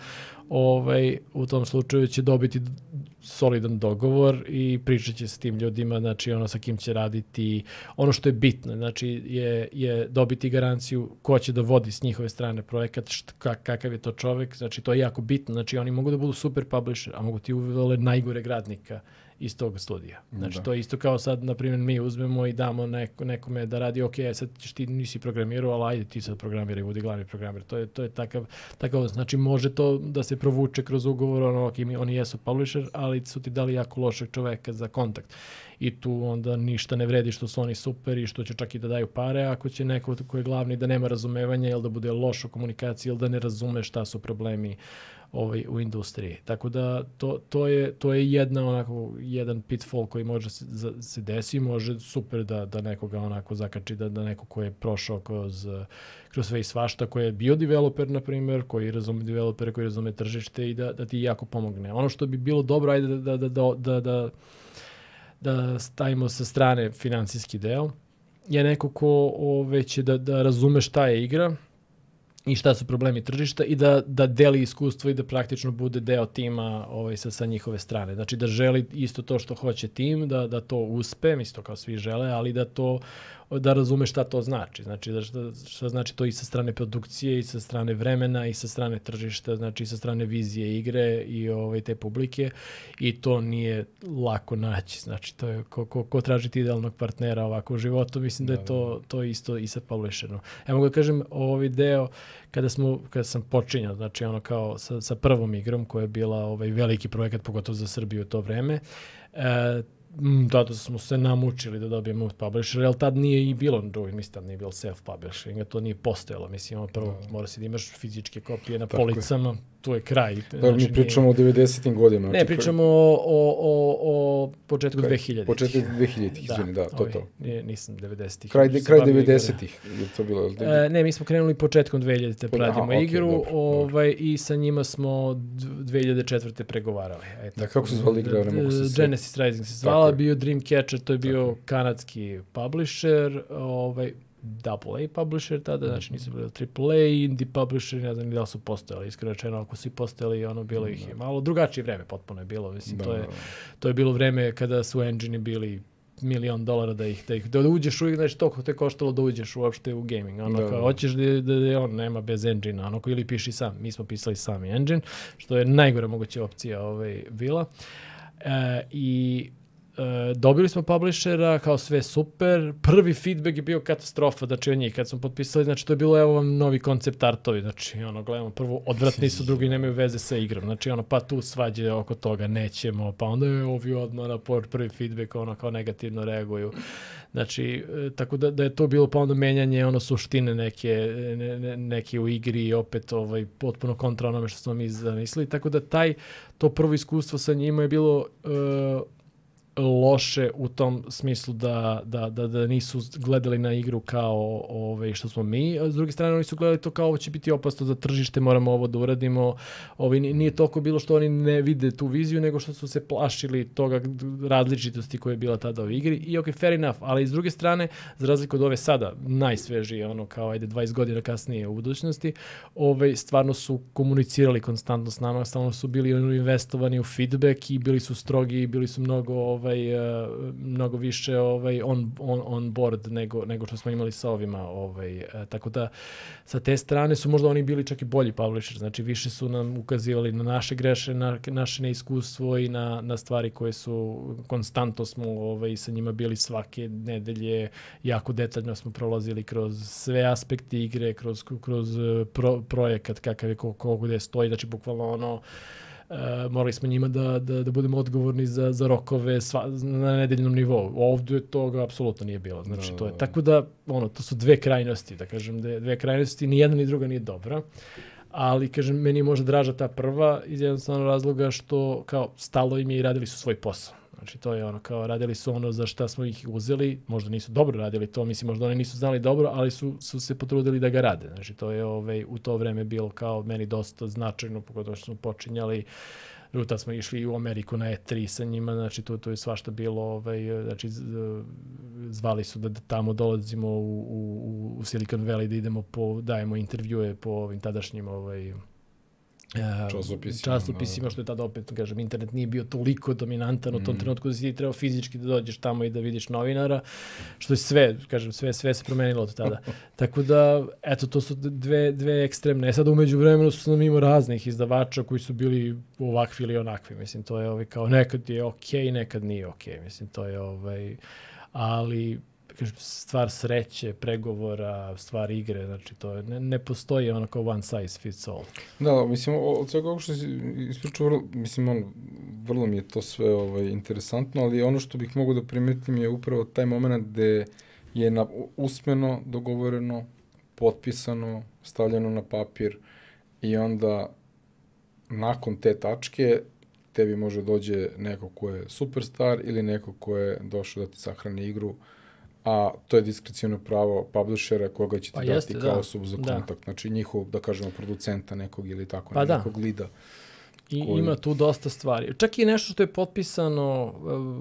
u tom slučaju će dobiti solidan dogovor i pričat će s tim ljudima, znači ono sa kim će raditi. Ono što je bitno, znači je dobiti garanciju ko će da vodi s njihove strane projekat, kakav je to čovek, znači to je jako bitno. Znači oni mogu da budu super publisher, a mogu ti uvele najgoreg radnika iz tog studija. Znači, to je isto kao sad, na primjer, mi uzmemo i damo nekome da radi, sad ti nisi programirao, ali ajde ti sad programiraj, budi glavni programer. To je takav, znači može to da se provuče kroz ugovor, oni jesu publisher, ali su ti dali jako lošeg čoveka za kontakt. I tu onda ništa ne vredi što su oni super i što će čak i da daju pare, ako će neko ko je glavni da nema razumevanja ili da bude loš u komunikaciji ili da ne razume šta su problemi u industriji. Tako da to je jedan pitfall koji može se desi, može super da nekoga onako zakači, da neko ko je prošao kroz sve i svašta, koji je bio developer, na primjer, koji razume developere, koji razume tržište i da ti jako pomogne. Ono što bi bilo dobro, ajde da stavimo sa strane finansijski deo, je neko ko će da razume šta je igra i šta su problemi tržišta i da deli iskustvo i da praktično bude deo tima sa njihove strane. Znači da želi isto to što hoće tim, da to uspe, isto kao svi žele, ali da razume šta to znači. Znači šta znači to i sa strane produkcije, i sa strane vremena, i sa strane tržišta, znači i sa strane vizije igre i te publike, i to nije lako naći. Znači to je ko tražiti idealnog partnera ovako u životu, mislim da je to isto i sa publisherom. Ja mogu da kažem ovaj deo kada sam počinjao, znači ono kao sa prvom igrom koja je bila veliki projekat, pogotovo za Srbiju u to vreme, tada smo se namučili da dobijemo publisher, jer tad nije i bilo drugih, mislim, tad nije bilo self-publishing, to nije postojalo, mislim, prvo mora si da imaš fizičke kopije na policama, tu je kraj. Znači, mi pričamo o 90-im godinama. Ne, pričamo o početku 2000-ih. Početku 2000-ih, izvini, to. Nisam 90-ih. Kraj 90-ih je to bilo. Ne, mi smo krenuli početkom 2000-te, pravimo igru i sa njima smo 2004. pregovarali. Kako se zvali igra? Genesis Rising se zvala, bio Dreamcatcher, to je bio kanadski publisher, AA publisher tada, znači nisu bili AAA, indie publisher, ne znam ni da li su postojali, iskreno rečeno, ako su i postojali, bilo ih je malo. Drugačije vreme potpuno je bilo, mislim, to je bilo vreme kada su engine bili $1.000.000 da uđeš u igru, znači toliko te koštalo da uđeš uopšte u gaming. Kao, hoćeš da on nema bez engine, ili piši sam. Mi smo pisali sami engine, što je najgora moguća opcija bila. I dobili smo publishera, kao sve super. Prvi feedback je bio katastrofa, znači od njih. Kad smo potpisali, znači to je bilo, evo vam novi koncept artovi, znači gledamo, prvo odvratni su, drugi nemaju veze sa igrom, znači pa tu svađe oko toga, nećemo, pa onda je ovi odmah na prvi feedback, kao negativno reaguju. Znači, tako da je to bilo pa onda menjanje suštine neke u igri i opet potpuno kontra onome što smo mi zamislili, tako da to prvo iskustvo sa njima je bilo loše u tom smislu da nisu gledali na igru kao što smo mi, a s druge strane oni su gledali to kao ovo će biti opasno za tržište, moramo ovo da uradimo. Nije toliko bilo što oni ne vide tu viziju, nego što su se plašili toga različitosti koja je bila tada u igri i fair enough, ali s druge strane, za razliku od ove sada, najsvežije, kao 20 godina kasnije u budućnosti, stvarno su komunicirali konstantno s nama, stvarno su bili investovani u feedback i bili su strogi i bili su mnogo više on board nego što smo imali sa ovima. Tako da sa te strane su možda oni bili čak i bolji publisher, znači više su nam ukazivali na naše greše, na naše neiskustvo i na stvari koje su konstantno smo sa njima bili svake nedelje, jako detaljno smo prolazili kroz sve aspekte igre, kroz projekat kakav je gde stoji, znači bukvalno morali smo njima da budemo odgovorni za rokove na nedeljnom nivou. Ovdje toga apsolutno nije bilo. Znači, to je tako da, to su dve krajnosti, da kažem, dve krajnosti, ni jedna ni druga nije dobra. Ali, kažem, meni je možda draža ta prva iz jednostavnog razloga što kao stalo im je i radili su svoj posao. Znači, to je kao radili su za šta smo ih uzeli, možda nisu dobro radili to, mislim, možda oni nisu znali dobro, ali su se potrudili da ga rade. Znači, to je u to vreme bilo kao meni dosta značajno, pogotovo što smo počinjali, tad smo išli u Ameriku na E3 sa njima, znači to je svašta bilo, znači zvali su da tamo dolazimo u Silicon Valley, da idemo dajemo intervjue po ovim tadašnjim časopisima, što je tada opet, kažem, internet nije bio toliko dominantan u tom trenutku da si ti trebao fizički da dođeš tamo i da vidiš novinara, što je sve, kažem, sve se promenilo od tada. Tako da, eto, to su dve ekstremne. Sad umeđu vremenu su nam imao raznih izdavača koji su bili ovakvi ili onakvi, mislim, to je kao nekad je okej, nekad nije okej, mislim, to je ali stvar sreće, pregovora, stvar igre, znači to ne postoji kao one size fits all. Da, mislim, od svega ovog što si ispričao, mislim, vrlo mi je to sve interesantno, ali ono što bih mogao da primetim je upravo taj moment gde je usmeno dogovoreno, potpisano, stavljeno na papir i onda nakon te tačke tebi može dođe neko ko je superstar ili neko ko je došao da ti sahrani igru, a to je diskreciono pravo publishera koga će ti dati kao osobu za kontakt. Znači njihov, da kažemo, producenta nekog ili tako, nekog lida. I ima tu dosta stvari. Čak i nešto što je potpisano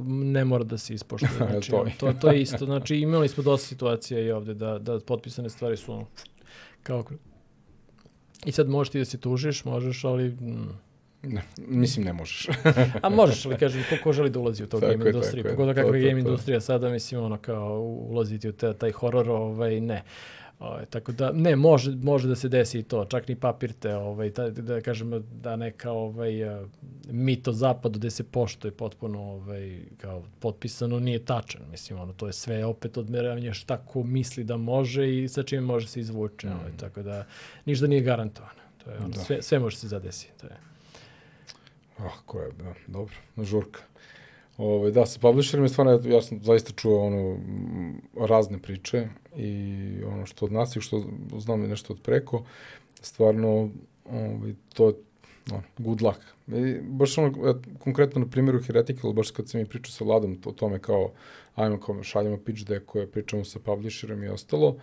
ne mora da se ispoštuje. Znači, to je isto. Znači imali smo dosta situacija i ovde da potpisane stvari su kao I sad možeš ti da se tužiš, možeš, ali... Ne, mislim ne možeš. A možeš, ali kažem, ko želi da ulazi u to game industriju, pogotovo kakva je game industrija sada, mislim, ono kao ulaziti u taj horor, ne. Tako da, ne, može da se desi i to, čak ni papir te, da kažem, da neka mit o zapadu gde se poštuje potpuno kao potpisano nije tačan, mislim, to je sve opet odmeravanje šta ko misli da može i sa čime može se izvuče, tako da ništa nije garantovano, to je sve može se zadesiti, to je. Ko je, dobro, žurka. Da, sa publisherima stvarno, ja sam zaista čuo razne priče i ono što od nas i što znam nešto od preko, stvarno to je good luck. Baš konkretno na primjeru Heretical, baš kad sam i pričao sa Vladom o tome kao, šaljamo pitch deckove, pričamo sa publisherom i ostalo,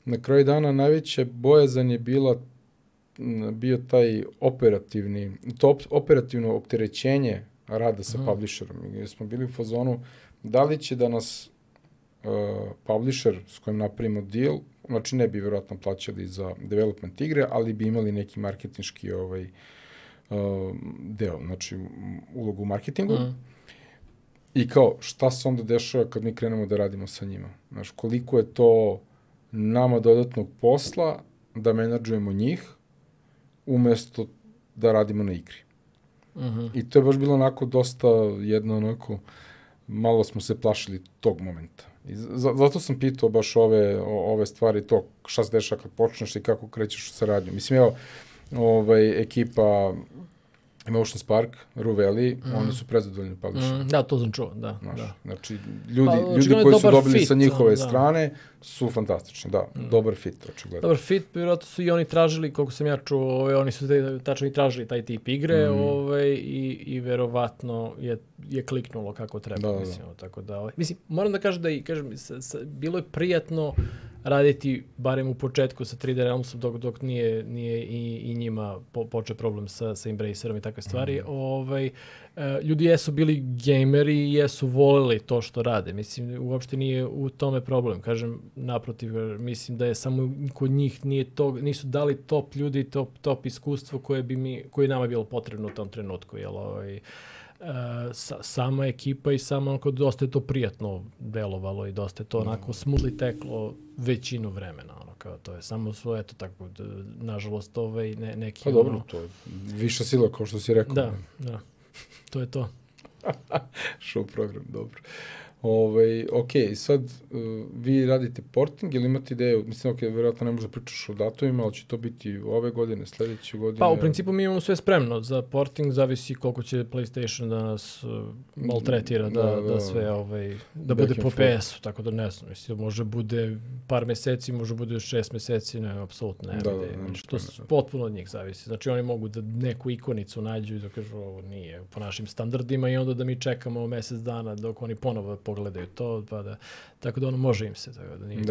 na kraju dana najveća bojazan je bio taj operativno opterećenje rada sa publisherom. Jer smo bili u fazonu, da li će da nas publisher s kojim napravimo deal, znači ne bi vjerojatno plaćali za development igre, ali bi imali neki marketinški deo, znači ulogu u marketingu. I kao, šta se onda dešava kad mi krenemo da radimo sa njima? Znači, koliko je to nama dodatnog posla da menadžujemo njih, umesto da radimo na igri. I to je baš bilo onako dosta malo smo se plašili tog momenta. I zato sam pitao baš ove stvari, to šta se dešava kad počneš i kako krećeš u saradnju. Mislim, ekipa Emotion Spark, Ruveli, oni su prezadovoljni publisher. Da, to sam čuo, da. Znači, ljudi koji su dobili sa njihove strane su fantastični, dobar fit, očigledno. Dobar fit, vjerojatno su i oni tražili, koliko sam ja čuo, oni su tačno i tražili taj tip igre i verovatno je kliknulo kako treba, mislim, tako da. Mislim, moram da kažem bilo je prijatno raditi, barem u početku sa 3D Realmsom, dok nije i njima počeo problem sa Embracerom i takve stvari. Ljudi jesu bili gameri i jesu voleli to što rade. Mislim, uopšte nije u tome problem. Kažem, naprotiv, mislim da je samo kod njih nisu dali top ljudi, top iskustvo koje nama je bilo potrebno u tom trenutku. Sama ekipa i samo dosta je to prijatno delovalo i dosta je to onako smoothly teklo većinu vremena. To je samo svoje, eto tako, nažalost, neki... Pa dobro, to je viša sila, kao što si rekao. Da, to je to. Show program, dobro. Ok, sad vi radite porting ili imate ideju, mislim, vjerojatno ne možda pričaš o datumima, ali će to biti ove godine, sledeće godine? Pa, u principu mi imamo sve spremno za porting, zavisi koliko će PlayStation da nas maltretira, da sve, da bude po PS-u, tako da ne znam, mislim, može bude par meseci, može bude 6 meseci, ne, apsolutno ne. To potpuno od njih zavisi. Znači, oni mogu da neku ikonicu nađu i da kažu ovo nije po našim standardima i onda da mi čekamo mesec dana dok oni ponovo pogledaju to, tako da ono može im se, tako da nije,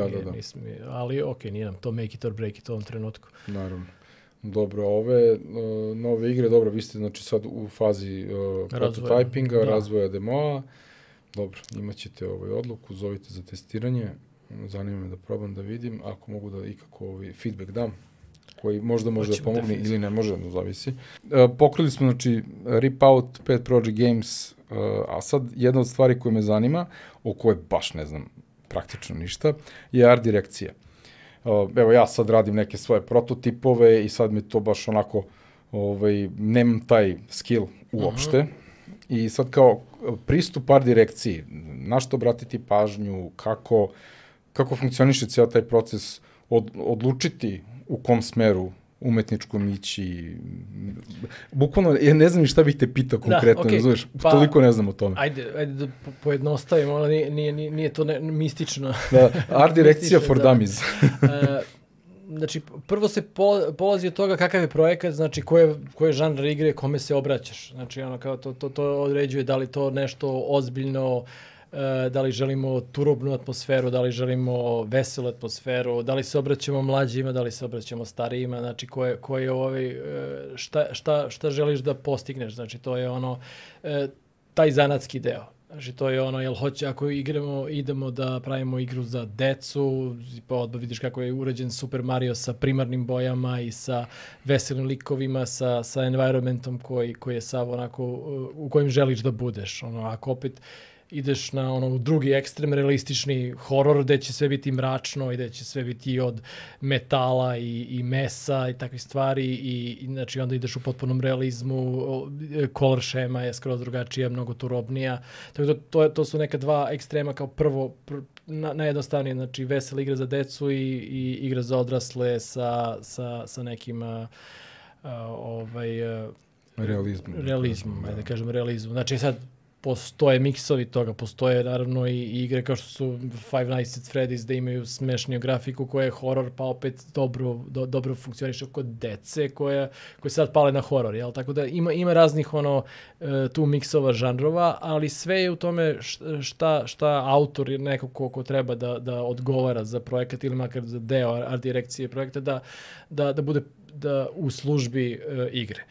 ali ok, nije nam to make it or break it u ovom trenutku. Naravno. Dobro, ove nove igre, dobro, vi ste znači sad u fazi prototypinga, razvoja demoa, dobro, imat ćete odluku, zovite za testiranje, zanima me da probam da vidim, ako mogu da ikako feedback dam, koji možda može da pomogne ili ne može, zavisi. Pokrili smo, znači, Rip Out, Pet Project Games, a sad jedna od stvari koja me zanima, o kojoj baš ne znam praktično ništa, je art direkcija. Evo, ja sad radim neke svoje prototipove i sad mi to baš onako, nemam taj skill uopšte. I sad kao pristup art direkciji, na što obratiti pažnju, kako funkcioniše cijel taj proces, odlučiti u kom smeru umetničkom ići. Bukvalno, ja ne znam ni šta bih te pitao konkretno, ne znaš, toliko ne znam o tome. Ajde da pojednostavimo, ono nije to mistično. Da, art direkcija for dummies. Znači, prvo se polazi od toga kakav je projekat, znači koji je žanr igre, kome se obraćaš. Znači, ono kao to određuje da li to nešto ozbiljno, da li želimo turobnu atmosferu, da li želimo veselu atmosferu, da li se obraćamo mlađima, da li se obraćamo starijima, znači šta želiš da postigneš, znači to je ono, taj zanatski deo. Znači to je ono, jel hoće, ako idemo da pravimo igru za decu, pa odmah vidiš kako je urađen Super Mario sa primarnim bojama i sa veselim likovima, sa environmentom koji je sav onako, u kojem želiš da budeš. Ono, ako opet ideš na ono drugi ekstrem, realistični horor, gde će sve biti mračno i gde će sve biti od metala i mesa i takvih stvari i znači onda ideš u potpunom realizmu, color šema je skroz drugačija, mnogo turobnija. Tako da to su neka dva ekstrema kao prvo, najjednostavnije, znači vesela igra za decu i igra za odrasle sa nekim realizmom, ajde da kažem realizmom. Znači sad postoje miksovi toga, postoje naravno i igre kao što su Five Nights at Freddy's da imaju smešniju grafiku koja je horor, pa opet dobro funkcioniše kod dece koje sad pale na horor, jel? Tako da ima raznih tu miksova žanrova, ali sve je u tome šta autor je neko ko treba da odgovara za projekat ili makar za deo art direkcije projekta da bude u službi igre.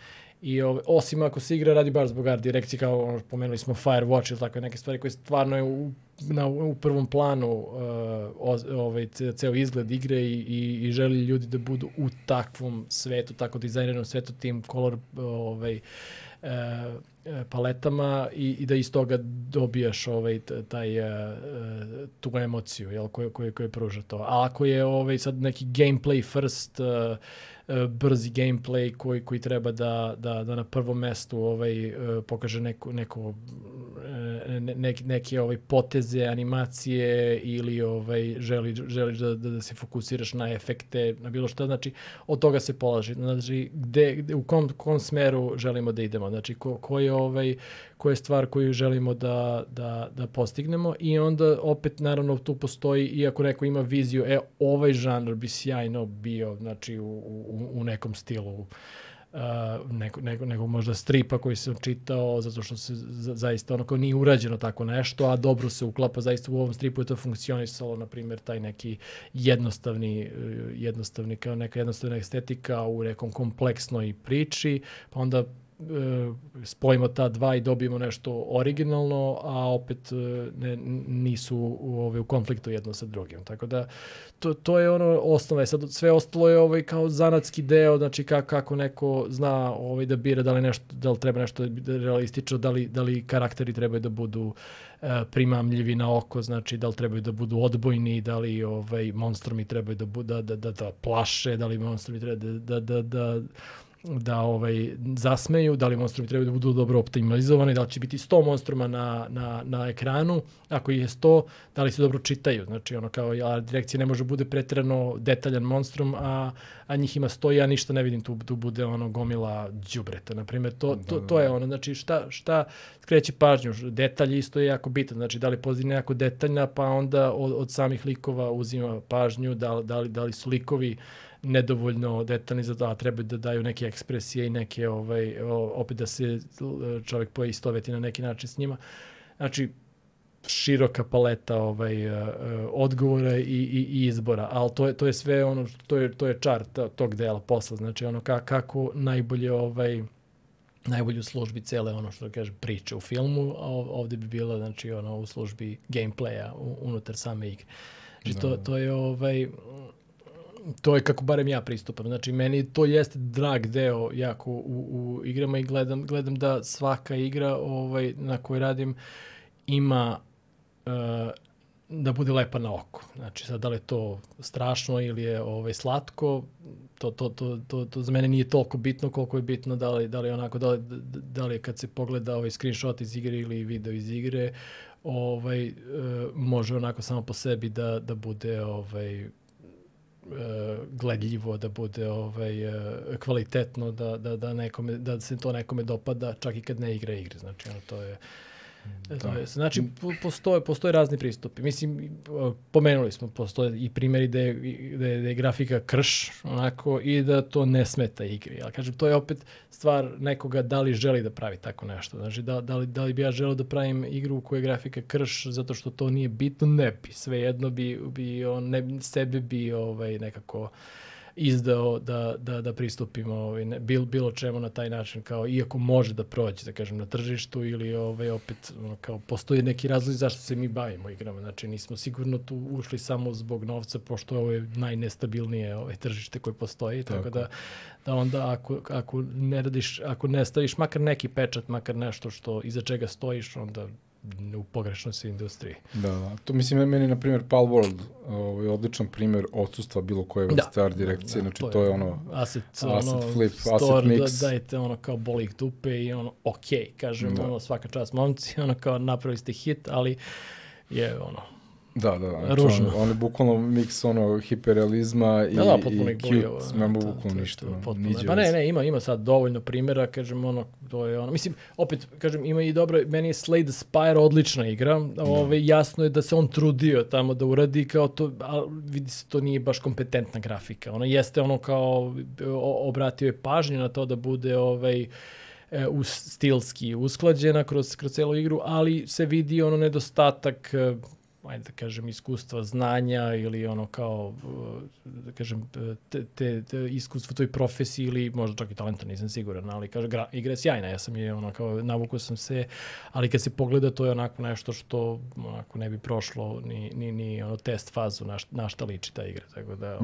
I osim ako se igra radi baš zbog art direkcije, kao pomenuli smo Firewatch ili tako neke stvari koje stvarno je u prvom planu ceo izgled igre i želi ljudi da budu u takvom svetu, tako dizajnernom svetu, tim color paletama i da iz toga dobijaš tu emociju, jel, koju pruža to. A ako je sad neki gameplay first, brzi gameplay koji treba da na prvom mestu pokaže neke poteze, animacije ili želiš da se fokusiraš na efekte, na bilo što, znači od toga se polaži. Znači u kom smeru želimo da idemo, znači koja je stvar koju želimo da postignemo i onda opet naravno tu postoji, iako neko ima viziju, ovaj žanr bi sjajno bio, znači u nekom stilu nekog možda stripa koji sam čitao, zato što se zaista ono kao nije urađeno tako nešto, a dobro se uklapa zaista u ovom stripu je to funkcionisalo, na primjer taj neki jednostavni kao neka jednostavna estetika u nekom kompleksnoj priči, pa onda spojimo ta dva i dobijemo nešto originalno, a opet nisu u konfliktu jedno sa drugim. Tako da to je ono osnova. Sad sve ostalo je kao zanatski deo, znači kako neko zna da bira da li treba nešto realistično, da li karakteri trebaju da budu primamljivi na oko, znači da li trebaju da budu odbojni, da li monstrumi trebaju da plaše, da li monstrumi trebaju da zasmeju, da li monstrumi trebaju da budu dobro optimalizovani, da li će biti 100 monstruma na ekranu, ako ih je 100, da li se dobro čitaju, znači ono kao direkcija ne može bude pretjerano detaljan monstrum, a njih ima 100 i ja ništa ne vidim, tu bude gomila đubreta, na primjer, to je ono, znači šta skreće pažnju, detalj isto je jako bitan, znači da li pozitivno jako detaljna, pa onda od samih likova uzima pažnju, da li su likovi nedovoljno detaljni za da treba da daju neke ekspresije i neke opet da se čovjek poistoveti na neki način s njima. Znači široka paleta odgovora i izbora, ali to je sve ono, to je čar tog dela posla, znači ono kako najbolje u službi cele ono što kaže priče u filmu, a ovdje bi bilo znači ono u službi gameplaya unutar same igre. Znači to je kako barem ja pristupam. Znači, meni to jeste drag deo jako u igrama i gledam da svaka igra na kojoj radim ima da bude lepa na oko. Znači, sad da li je to strašno ili je slatko, to za mene nije toliko bitno koliko je bitno da li je kad se pogleda screenshot iz igre ili video iz igre, može onako samo po sebi da bude gledljivo, da bude kvalitetno, da se to nekome dopada, čak i kad ne igra igre. Znači, to je znači, postoje razni pristupi. Mislim, pomenuli smo, postoje i primjeri da je grafika krš, onako, i da to ne smeta igri. Ali kažem, to je opet stvar nekoga da li želi da pravi tako nešto. Znači, da li bi ja želeo da pravim igru u kojoj je grafika krš zato što to nije bitno, ne bi. Svejedno bi sebe nekako izdao da pristupimo bilo čemu na taj način, kao iako može da prođe, da kažem, na tržištu ili opet kao postoji neki razlog zašto se mi bavimo igrama. Znači nismo sigurno tu ušli samo zbog novca, pošto ovo je najnestabilnije tržište koje postoji, tako da onda ako ne staviš makar neki pečat, makar nešto što iza čega stojiš, onda u pogrešnoj se industriji. Da. To mislim, meni na primjer Palworld odličan primjer odsustva bilo koje vrste art direkcije, znači to je ono asset flip, store, asset mix. Dajte ono boli ih dupe i ono kažem, svaka čast momci, kao napravili ste hit, ali je Da, ružno. On je bukvalno miks hiperrealizma i cute, nema bukvalno ništa. Pa ne, ima sad dovoljno primjera, kažem, to je mislim, opet, kažem, ima i dobro, meni je Slay the Spire odlična igra, jasno je da se on trudio tamo da uradi, kao to, ali vidi se, to nije baš kompetentna grafika. Jeste kao, obratio je pažnju na to da bude stilski usklađena kroz celu igru, ali se vidi nedostatak, ajde da kažem, iskustva, znanja ili kao, da kažem, te iskustvo u toj profesiji ili možda čak i talenta, nisam siguran, ali kaže, igra je sjajna, ja sam je kao, navukao sam se, ali kad se pogleda, to je onako nešto što ne bi prošlo ni test fazu na šta liči ta igra, tako da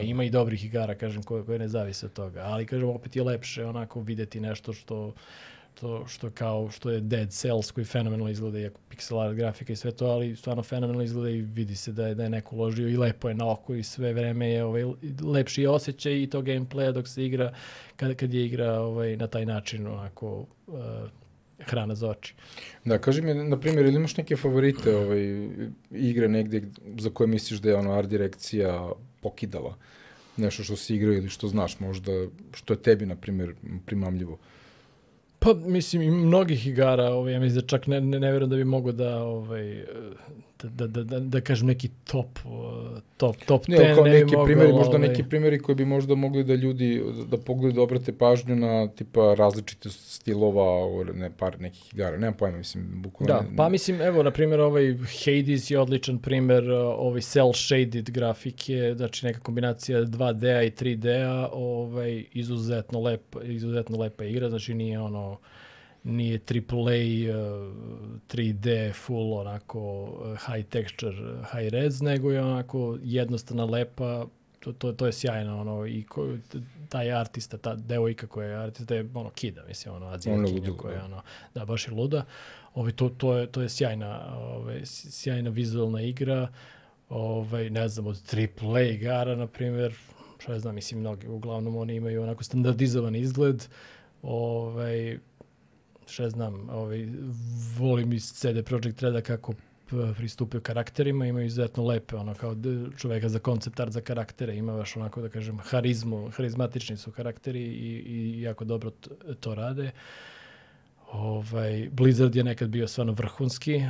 ima i dobrih igara, kažem, koje ne zavise od toga, ali kažem, opet je lepše videti nešto što je Dead Cells, koji fenomenalno izgleda, iako pixel art grafika i sve to, ali stvarno fenomenalno izgleda i vidi se da je neko uložio i lepo je na oko i sve vreme je lepši je osjećaj i to gameplaya dok se igra, kad je igra na taj način onako hrana za oči. Da, kaži mi, na primjer, ili imaš neke favorite igre negdje za koje misliš da je art direkcija pokidala? Nešto što si igrao ili što znaš možda, što je tebi, na primjer, primamljivo? Pa, mislim, i mnogih igara, ja mislim da čak ne vjerujem da bi mogo da kažem neki top 10. Kao neki primjeri, možda neki primjeri koji bi možda mogli da ljudi, da pogledaju, da obrate pažnju na tipa različite stilova, par nekih igara, nemam pojma, mislim, bukvalno. Da, pa mislim, evo, na primjer, Hades je odličan primjer, cel-shaded grafike, znači neka kombinacija 2D-a i 3D-a, izuzetno lepa igra, znači nije AAA 3D full onako high texture, high res, nego je onako jednostavna, lepa, to je sjajno, i taj artista, ta devojka koja je artista je kida, mislim, azijatkinja koja je baš je luda. To je sjajna vizualna igra, ne znam, od AAA igara, na primjer, što ja znam, mislim, mnogi, uglavnom oni imaju onako standardizovan izgled, što znam, volim iz CD Projekt Reda kako pristupaju karakterima, imaju izuzetno lepe, kao čoveka za koncept art za karaktere, ima baš onako, da kažem, harizmatični su karakteri i jako dobro to rade. Blizzard je nekad bio stvarno vrhunski,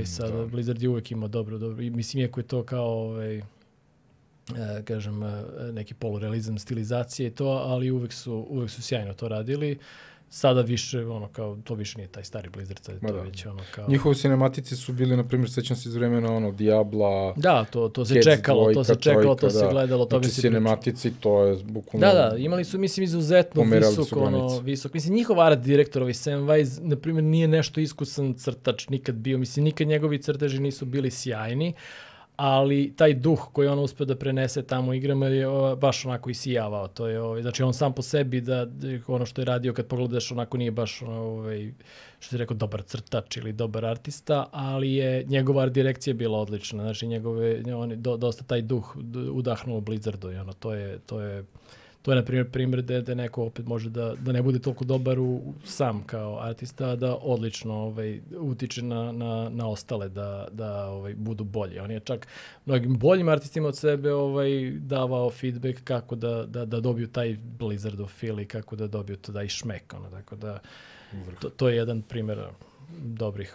sada Blizzard je uvijek imao dobro, mislim, iako je to kao, kažem, neki polurealizam, stilizacije i to, ali uvijek su sjajno to radili. Sada više, to više nije taj stari Blizzard, sad je to već kao... Njihovi cinematici su bili, na primjer, sećam se iz vremena, Diabla... Da, to se čekalo, to se gledalo. Znači, cinematici, to je bukvalno... Da, imali su, mislim, izuzetno visok. Mislim, njihov art direktor, Sam Weiss, na primjer, nije nešto iskusan crtač nikad bio. Mislim, nikad njegovi crteži nisu bili sjajni, ali taj duh koji on uspio da prenese tamo u igrama je baš onako isijavao. To je, znači on sam po sebi, da ono što je radio, kad pogledaš, onako nije baš što si rekao, dobar crtač ili dobar artista, ali je njegova art direkcija bila odlična. Znači dosta taj duh udahnuo u Blizzardu i to je na primjer da neko opet može da ne bude toliko dobar sam kao artista, da odlično utiče na ostale da budu bolji. On je čak mnogim boljim artistima od sebe davao feedback kako da dobiju taj Blizzardov feel i kako da dobiju taj šmek. Tako da to je jedan primjer dobrih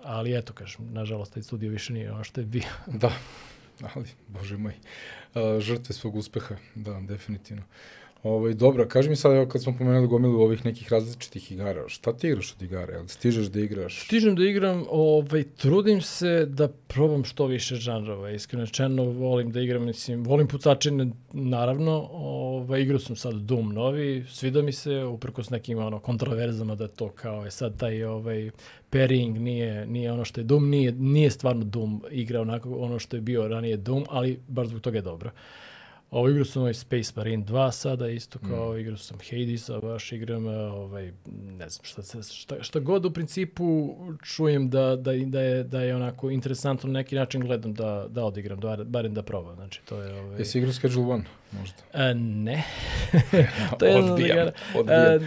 ali eto, kažem, nažalost taj studio više nije ono što je bio. Da. Ali, bože moj, žrtve svog uspeha, da, definitivno. Dobro, kaži mi sad, evo kad smo pomenuli gomilu ovih nekih različitih igara, šta ti igraš od igara? Jel stižeš da igraš? Stižem da igram, trudim se da probam što više žanrova. Iskreno rečeno, volim da igram, volim pucačine, naravno. Igrao sam sad Doom novi, sviđa mi se, uprkos nekim kontroverzama da to kao je sad taj parrying nije ono što je Doom, nije stvarno Doom igra onako ono što je bio ranije Doom, ali baš zbog toga je dobro. Igrao sam Space Marine 2 sada, isto kao igrao sam Hadesa, baš igram, ne znam šta god u principu čujem da je onako interesantno na neki način gledam da odigram, barem da probam, znači to je... Jesi igrao Schedule 1 možda? Ne. To je odbijam.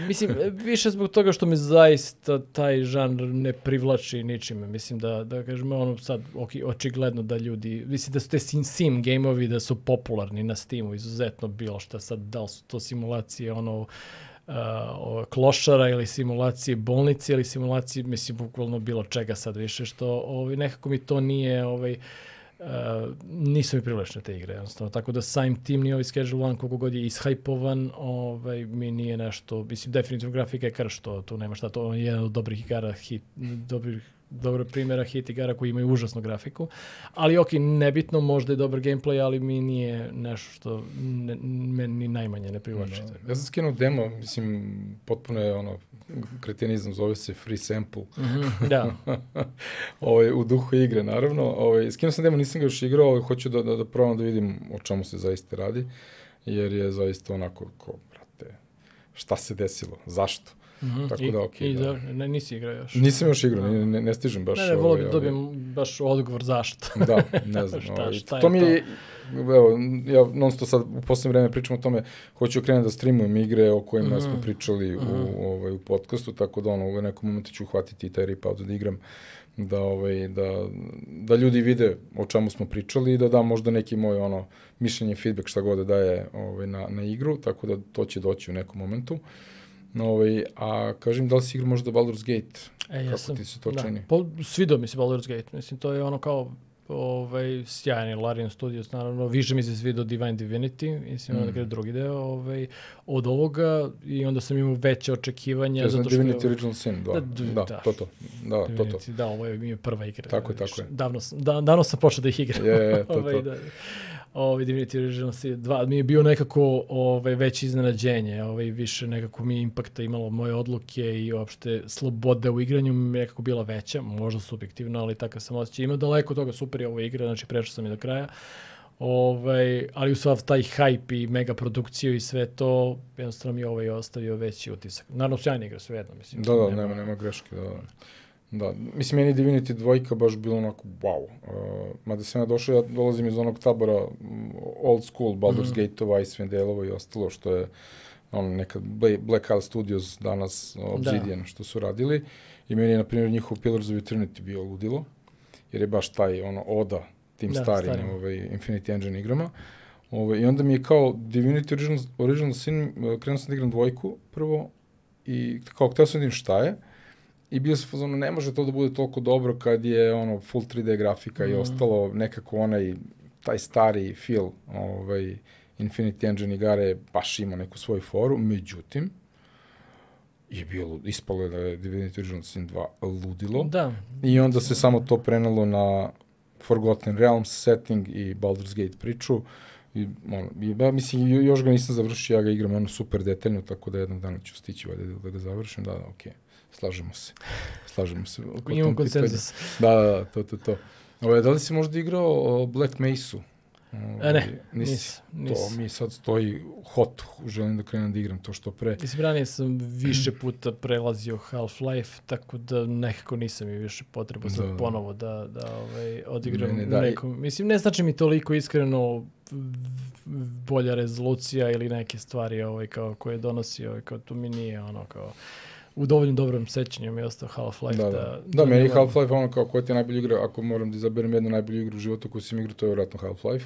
Mislim, više zbog toga što me zaista taj žanr ne privlači ničime, mislim da kažemo sad, očigledno da ljudi, mislim da su te sim gameovi da su popularni na Steamu, izuzetno bilo šta sad, da li su to simulacije klošara ili simulacije bolnice ili simulacije, mislim, bukvalno bilo čega sad više, što nekako mi to nije, nisu mi privlačne te igre, jednostavno, tako da samim tim ni Schedule 1, koliko god je ishajpovan, mi nije nešto, mislim, definitivno grafika je krš, tu nema šta, to je jedan od dobrih igara, dobro primjera hit igara koji imaju užasnu grafiku, ali nebitno, možda je dobar gameplay, ali mi nije nešto što meni najmanje ne privlači. Ja sam skinuo demo, mislim, potpuno je kretenizam, zove se free sample. Da. U duhu igre, naravno. Skinuo sam demo, nisam ga još igrao, hoću da probam da vidim o čemu se zaista radi, jer je zaista onako, brate, šta se desilo, zašto? Tako da, okej. Nisi igrao još? Nisam još igrao, ne stižem baš. Ne, volio bi dobijem baš odgovor zašto. Da, ne znam. To mi je, evo, ja non stop sad u poslednje vreme pričam o tome, hoću krenuti da streamujem igre o kojima smo pričali u podcastu, tako da u nekom momentu ću uhvatiti i taj rip-out da igram, da ljudi vide o čemu smo pričali i da dam možda neki moj mišljenje, feedback, šta god da daje na igru, tako da to će doći u nekom momentu. A kažem, da li si igra možda Baldur's Gate? Kako ti se to čini? Svidio mi se Baldur's Gate, mislim, to je ono kao sjajni Larian Studios, naravno, više mi se svidio Divine Divinity, mislim, onda drugi deo od ovoga i onda sam imao veće očekivanja. Ja znam Divinity Original Sin 2, to. Da, ovo je mi prva igra. Tako je. Davno sam počeo da ih igram. To. Divinity Original Sin 2 mi je bio nekako veće iznenađenje, više nekako mi je impakta imalo moje odluke i uopšte sloboda u igranju mi je nekako bila veća, možda subjektivno, ali takav sam osjećaj. Ima daleko toga, super je ova igra, znači prešao sam i do kraja. Ali u sav taj hype i mega produkciju i sve to, jednostavno mi je ostavio veći utisak. Naravno, sjajna igra, svejedno, mislim. Nema greške, da. Mislim, meni Divinity 2 baš bilo onako wow. Mada sam ja došao, ja dolazim iz onog tabora old school, Baldur's Gate-ova, Icewind Dale-ova i ostalo, što je nekad Black Isle Studios, danas Obsidian, što su radili. I meni je, na primjer, njihov Pillars of Eternity bio ludilo, jer je baš taj oda tim starim Infinity Engine igrama. I onda mi je kao Divinity Original Sin, krenuo sam da igram 2 prvo i kao htio sam da vidim šta je. I bio sam fazonu, ne može to da bude toliko dobro kad je full 3D grafika i ostalo nekako taj stari feel Infinity Engine igare baš ima neku svoju foru, međutim, ispalo je da je Divinity Original Sin 2 ludilo. Da. I onda se samo to prenalo na Forgotten Realms setting i Baldur's Gate priču. Mislim, još ga nisam završio, ja ga igram super detaljno, tako da jednog dana ću stići da ga završim. Da, okej. Slažemo se. Imamo konsenzus. Da, to. Da li si možda igrao Black Mesa-u? Ne, nisam. To mi sad stoji hot, želim da krenem da igram to što pre. Mislim, ranije sam više puta prelazio Half-Life, tako da nekako nisam i više potrebu sad ponovo da odigram nekom. Mislim, ne znači mi toliko iskreno bolja rezolucija ili neke stvari koje donosi, kao tu mi nije kao... U dovoljno dobrom sećanju mi je ostao Half-Life. Da, meni Half-Life koja ti je najbolja igra, ako moram da izaberem jednu najbolju igru u životu koju sam igrao, to je vjerojatno Half-Life.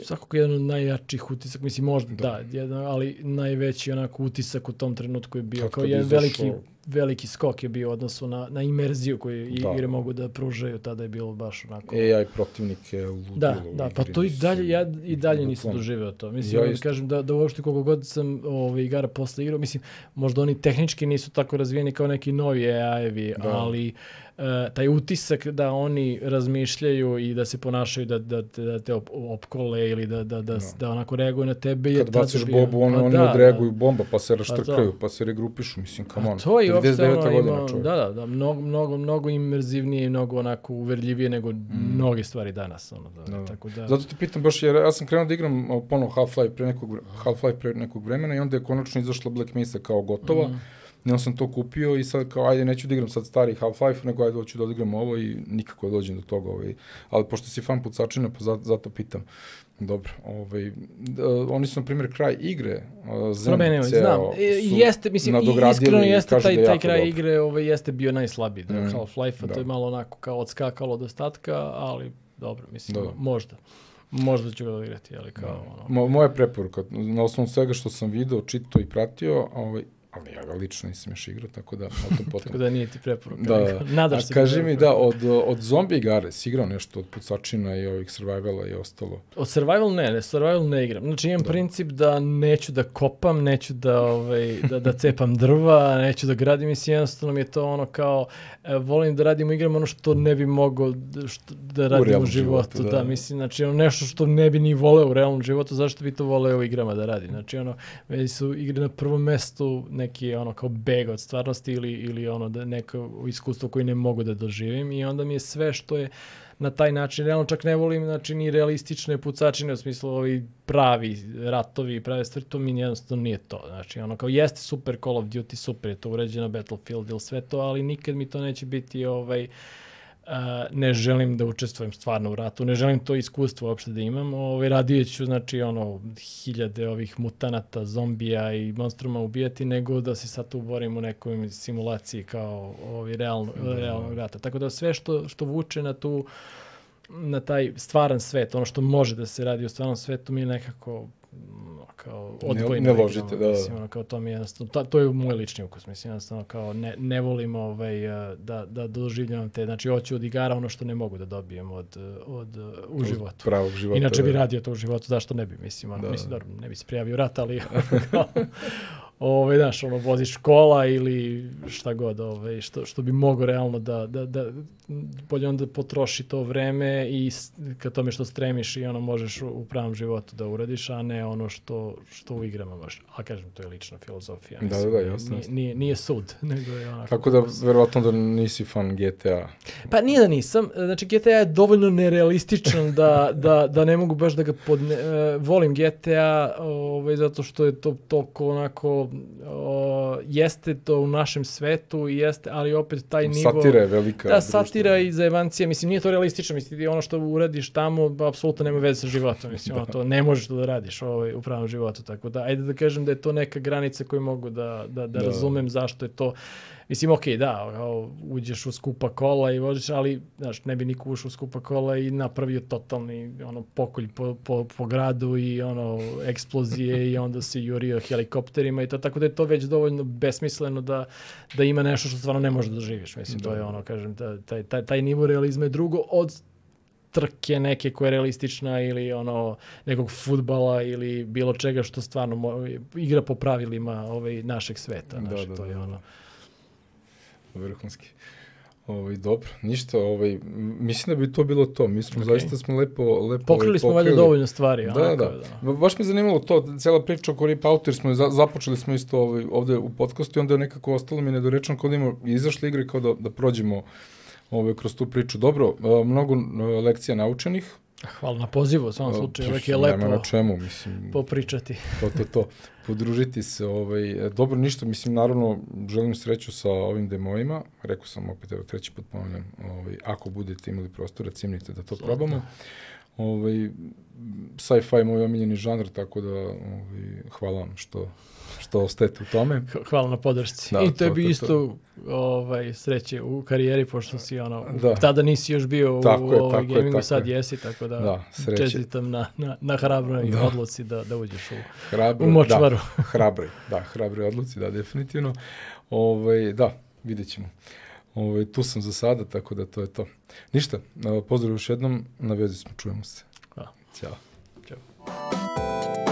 Svakako jedan od najjačih utisak, mislim možda ali najveći onako utisak u tom trenutku je bio kao jedan veliki veliki skok je bio u odnosu na imerziju koju igre mogu da pružaju, tada je bilo baš onako... AI protivnik je ludilo. Da, pa to ja i dalje nisam doživeo to. Mislim, da kažem da uopšte koliko god sam igara posle igrao, mislim, možda oni tehnički nisu tako razvijeni kao neki novi AI-evi, ali taj utisak da oni razmišljaju i da se ponašaju da te opkole ili da onako reaguju na tebe je... Kad baciš bobu, oni odreaguju bomba, pa se raštrkaju, pa se regrupišu, mislim, come on. To je uopšte mnogo imerzivnije i mnogo onako uverljivije nego mnoge stvari danas. Tako da... Zato ti pitam baš, jer ja sam krenuo da igram ponovo Half-Life pre nekog vremena i onda je konačno izašla Black Mesa kao gotova. I onda sam to kupio i sad kao, ajde, neću da igram sad stari Half-Life, nego ajde, hoću da odigram ovo i nikako dođem do toga. Ali pošto si fan pucačina, pa zato pitam. Dobro, oni su, na primjer, kraj igre, Promenio, znam. Jeste, mislim, iskreno jeste taj kraj igre jeste bio najslabiji. Half-Life, to je malo onako kao odskakalo do ostatka, ali dobro, mislim, možda ću ga igrati, ali kao... Moja preporuka, na osnovu svega što sam video, čitao i pratio, ali ja ga lično nisam još igrao, tako da... Tako da nije ti preporuka. Nadaš se. Kaži mi, od zombi igare si igrao nešto od pucačina i ovih survivala i ostalo? Od survival ne igram. Znači imam princip da neću da kopam, neću da cepam drva, neću da gradim, mislim, jednostavno mi je to ono kao, volim da radim u igram ono što ne bi mogao da radim u životu. Da, mislim, znači nešto što ne bi ni voleo u realnom životu, zašto bi to voleo u igrama da radim? Znači meni su igre na prvom mestu neki ono kao beg od stvarnosti ili ono da neko iskustvo koje ne mogu da doživim i onda mi je sve što je na taj način, realno čak ne volim znači ni realistične pucačine u smislu ovi pravi ratovi, prave stvari, to mi jednostavno nije to. Znači ono kao jeste super Call of Duty, super je to urađeno, Battlefield ili sve to, ali nikad mi to neće biti ne želim da učestvujem stvarno u ratu, ne želim to iskustvo uopšte da imam. Radije ću, znači, hiljade ovih mutanata, zombija i monstruma ubijati, nego da se sad tu borim u nekoj simulaciji kao realnog rata. Tako da sve što vuče na taj stvaran svet, ono što može da se radi u stvarnom svetu, mi je nekako kao odvojeno. Ne ložite, da. Mislim, kao to mi je jednostavno, to je moj lični ukus, mislim, jednostavno kao ne volim da doživljavam te, znači hoću od igara ono što ne mogu da dobijem u životu. Pravog života. Inače bi radio to u životu, zašto ne bi, mislim, dobro, ne bi se prijavio rat, ali znaš, voziš kola ili šta god, što bi mogo realno da bolje onda potroši to vreme i ka tome što stremiš i možeš u pravom životu da uradiš, a ne ono što u igrama možeš. A kažem, to je lična filozofija. Da, jasno. Nije sud, nego je onako... Tako da, verovatno da nisi fan GTA. Pa nije da nisam. Znači, GTA je dovoljno nerealističan da ne mogu baš da ga volim GTA, zato što je to toliko onako... jeste to u našem svetu, jeste, ali opet taj nivo... Satira je velika. Da, satira i zajebancija. Mislim, nije to realistično. Mislim, ono što uradiš tamo, apsolutno nema veze sa životom. Mislim, to ne možeš to da radiš u pravom životu. Tako da, ajde da kažem da je to neka granica koju mogu da razumem zašto je to. Mislim, okej, uđeš u skupa kola i voziš, ali, znaš, ne bi niko ušao u skupa kola i napravio totalni, pokolj po gradu i, eksplozije i onda se jurio helikopterima i to, tako da je to već dovoljno besmisleno da ima nešto što stvarno ne možeš da doživiš. Mislim, to je kažem, taj nivo realizma je drugo od trke neke koja je realistična ili nekog fudbala ili bilo čega što stvarno igra po pravilima našeg sveta. To je vrhunski. Dobro, ništa, mislim da bi to bilo to. Mi smo zaista lepo pokrili smo valjda dovoljno stvari. Da. Baš me zanimalo to, cela priča oko Rip Out, jer smo započeli smo isto ovde u podcastu i onda je nekako ostalo mi nedorečeno kao da imamo izašle igre kao da prođemo kroz tu priču. Dobro, mnogo lekcija naučenih. Hvala na pozivu, u svom slučaju, uvek je lepo na čemu, mislim, popričati. To, podružiti se. Dobro, ništa, mislim, naravno, želim sreću sa ovim demoima, rekao sam opet, treći put ponavljam, ako budete imali prostora, cimnite da to probamo. Sci-fi je moj omiljeni žanr, tako da hvala vam što ostajete u tome. Hvala na podršci. I tebi isto sreće u karijeri, pošto si tada nisi još bio u gamingu, sad jesi, tako da čestitam na hrabroj odluci da uđeš u močvaru. Hrabroj odluci, da, definitivno. Da, vidjet ćemo. Tu sam za sada, tako da to je to. Ništa, pozdrav još jednom, na vezi smo, čujemo se. Ćao. Ćao.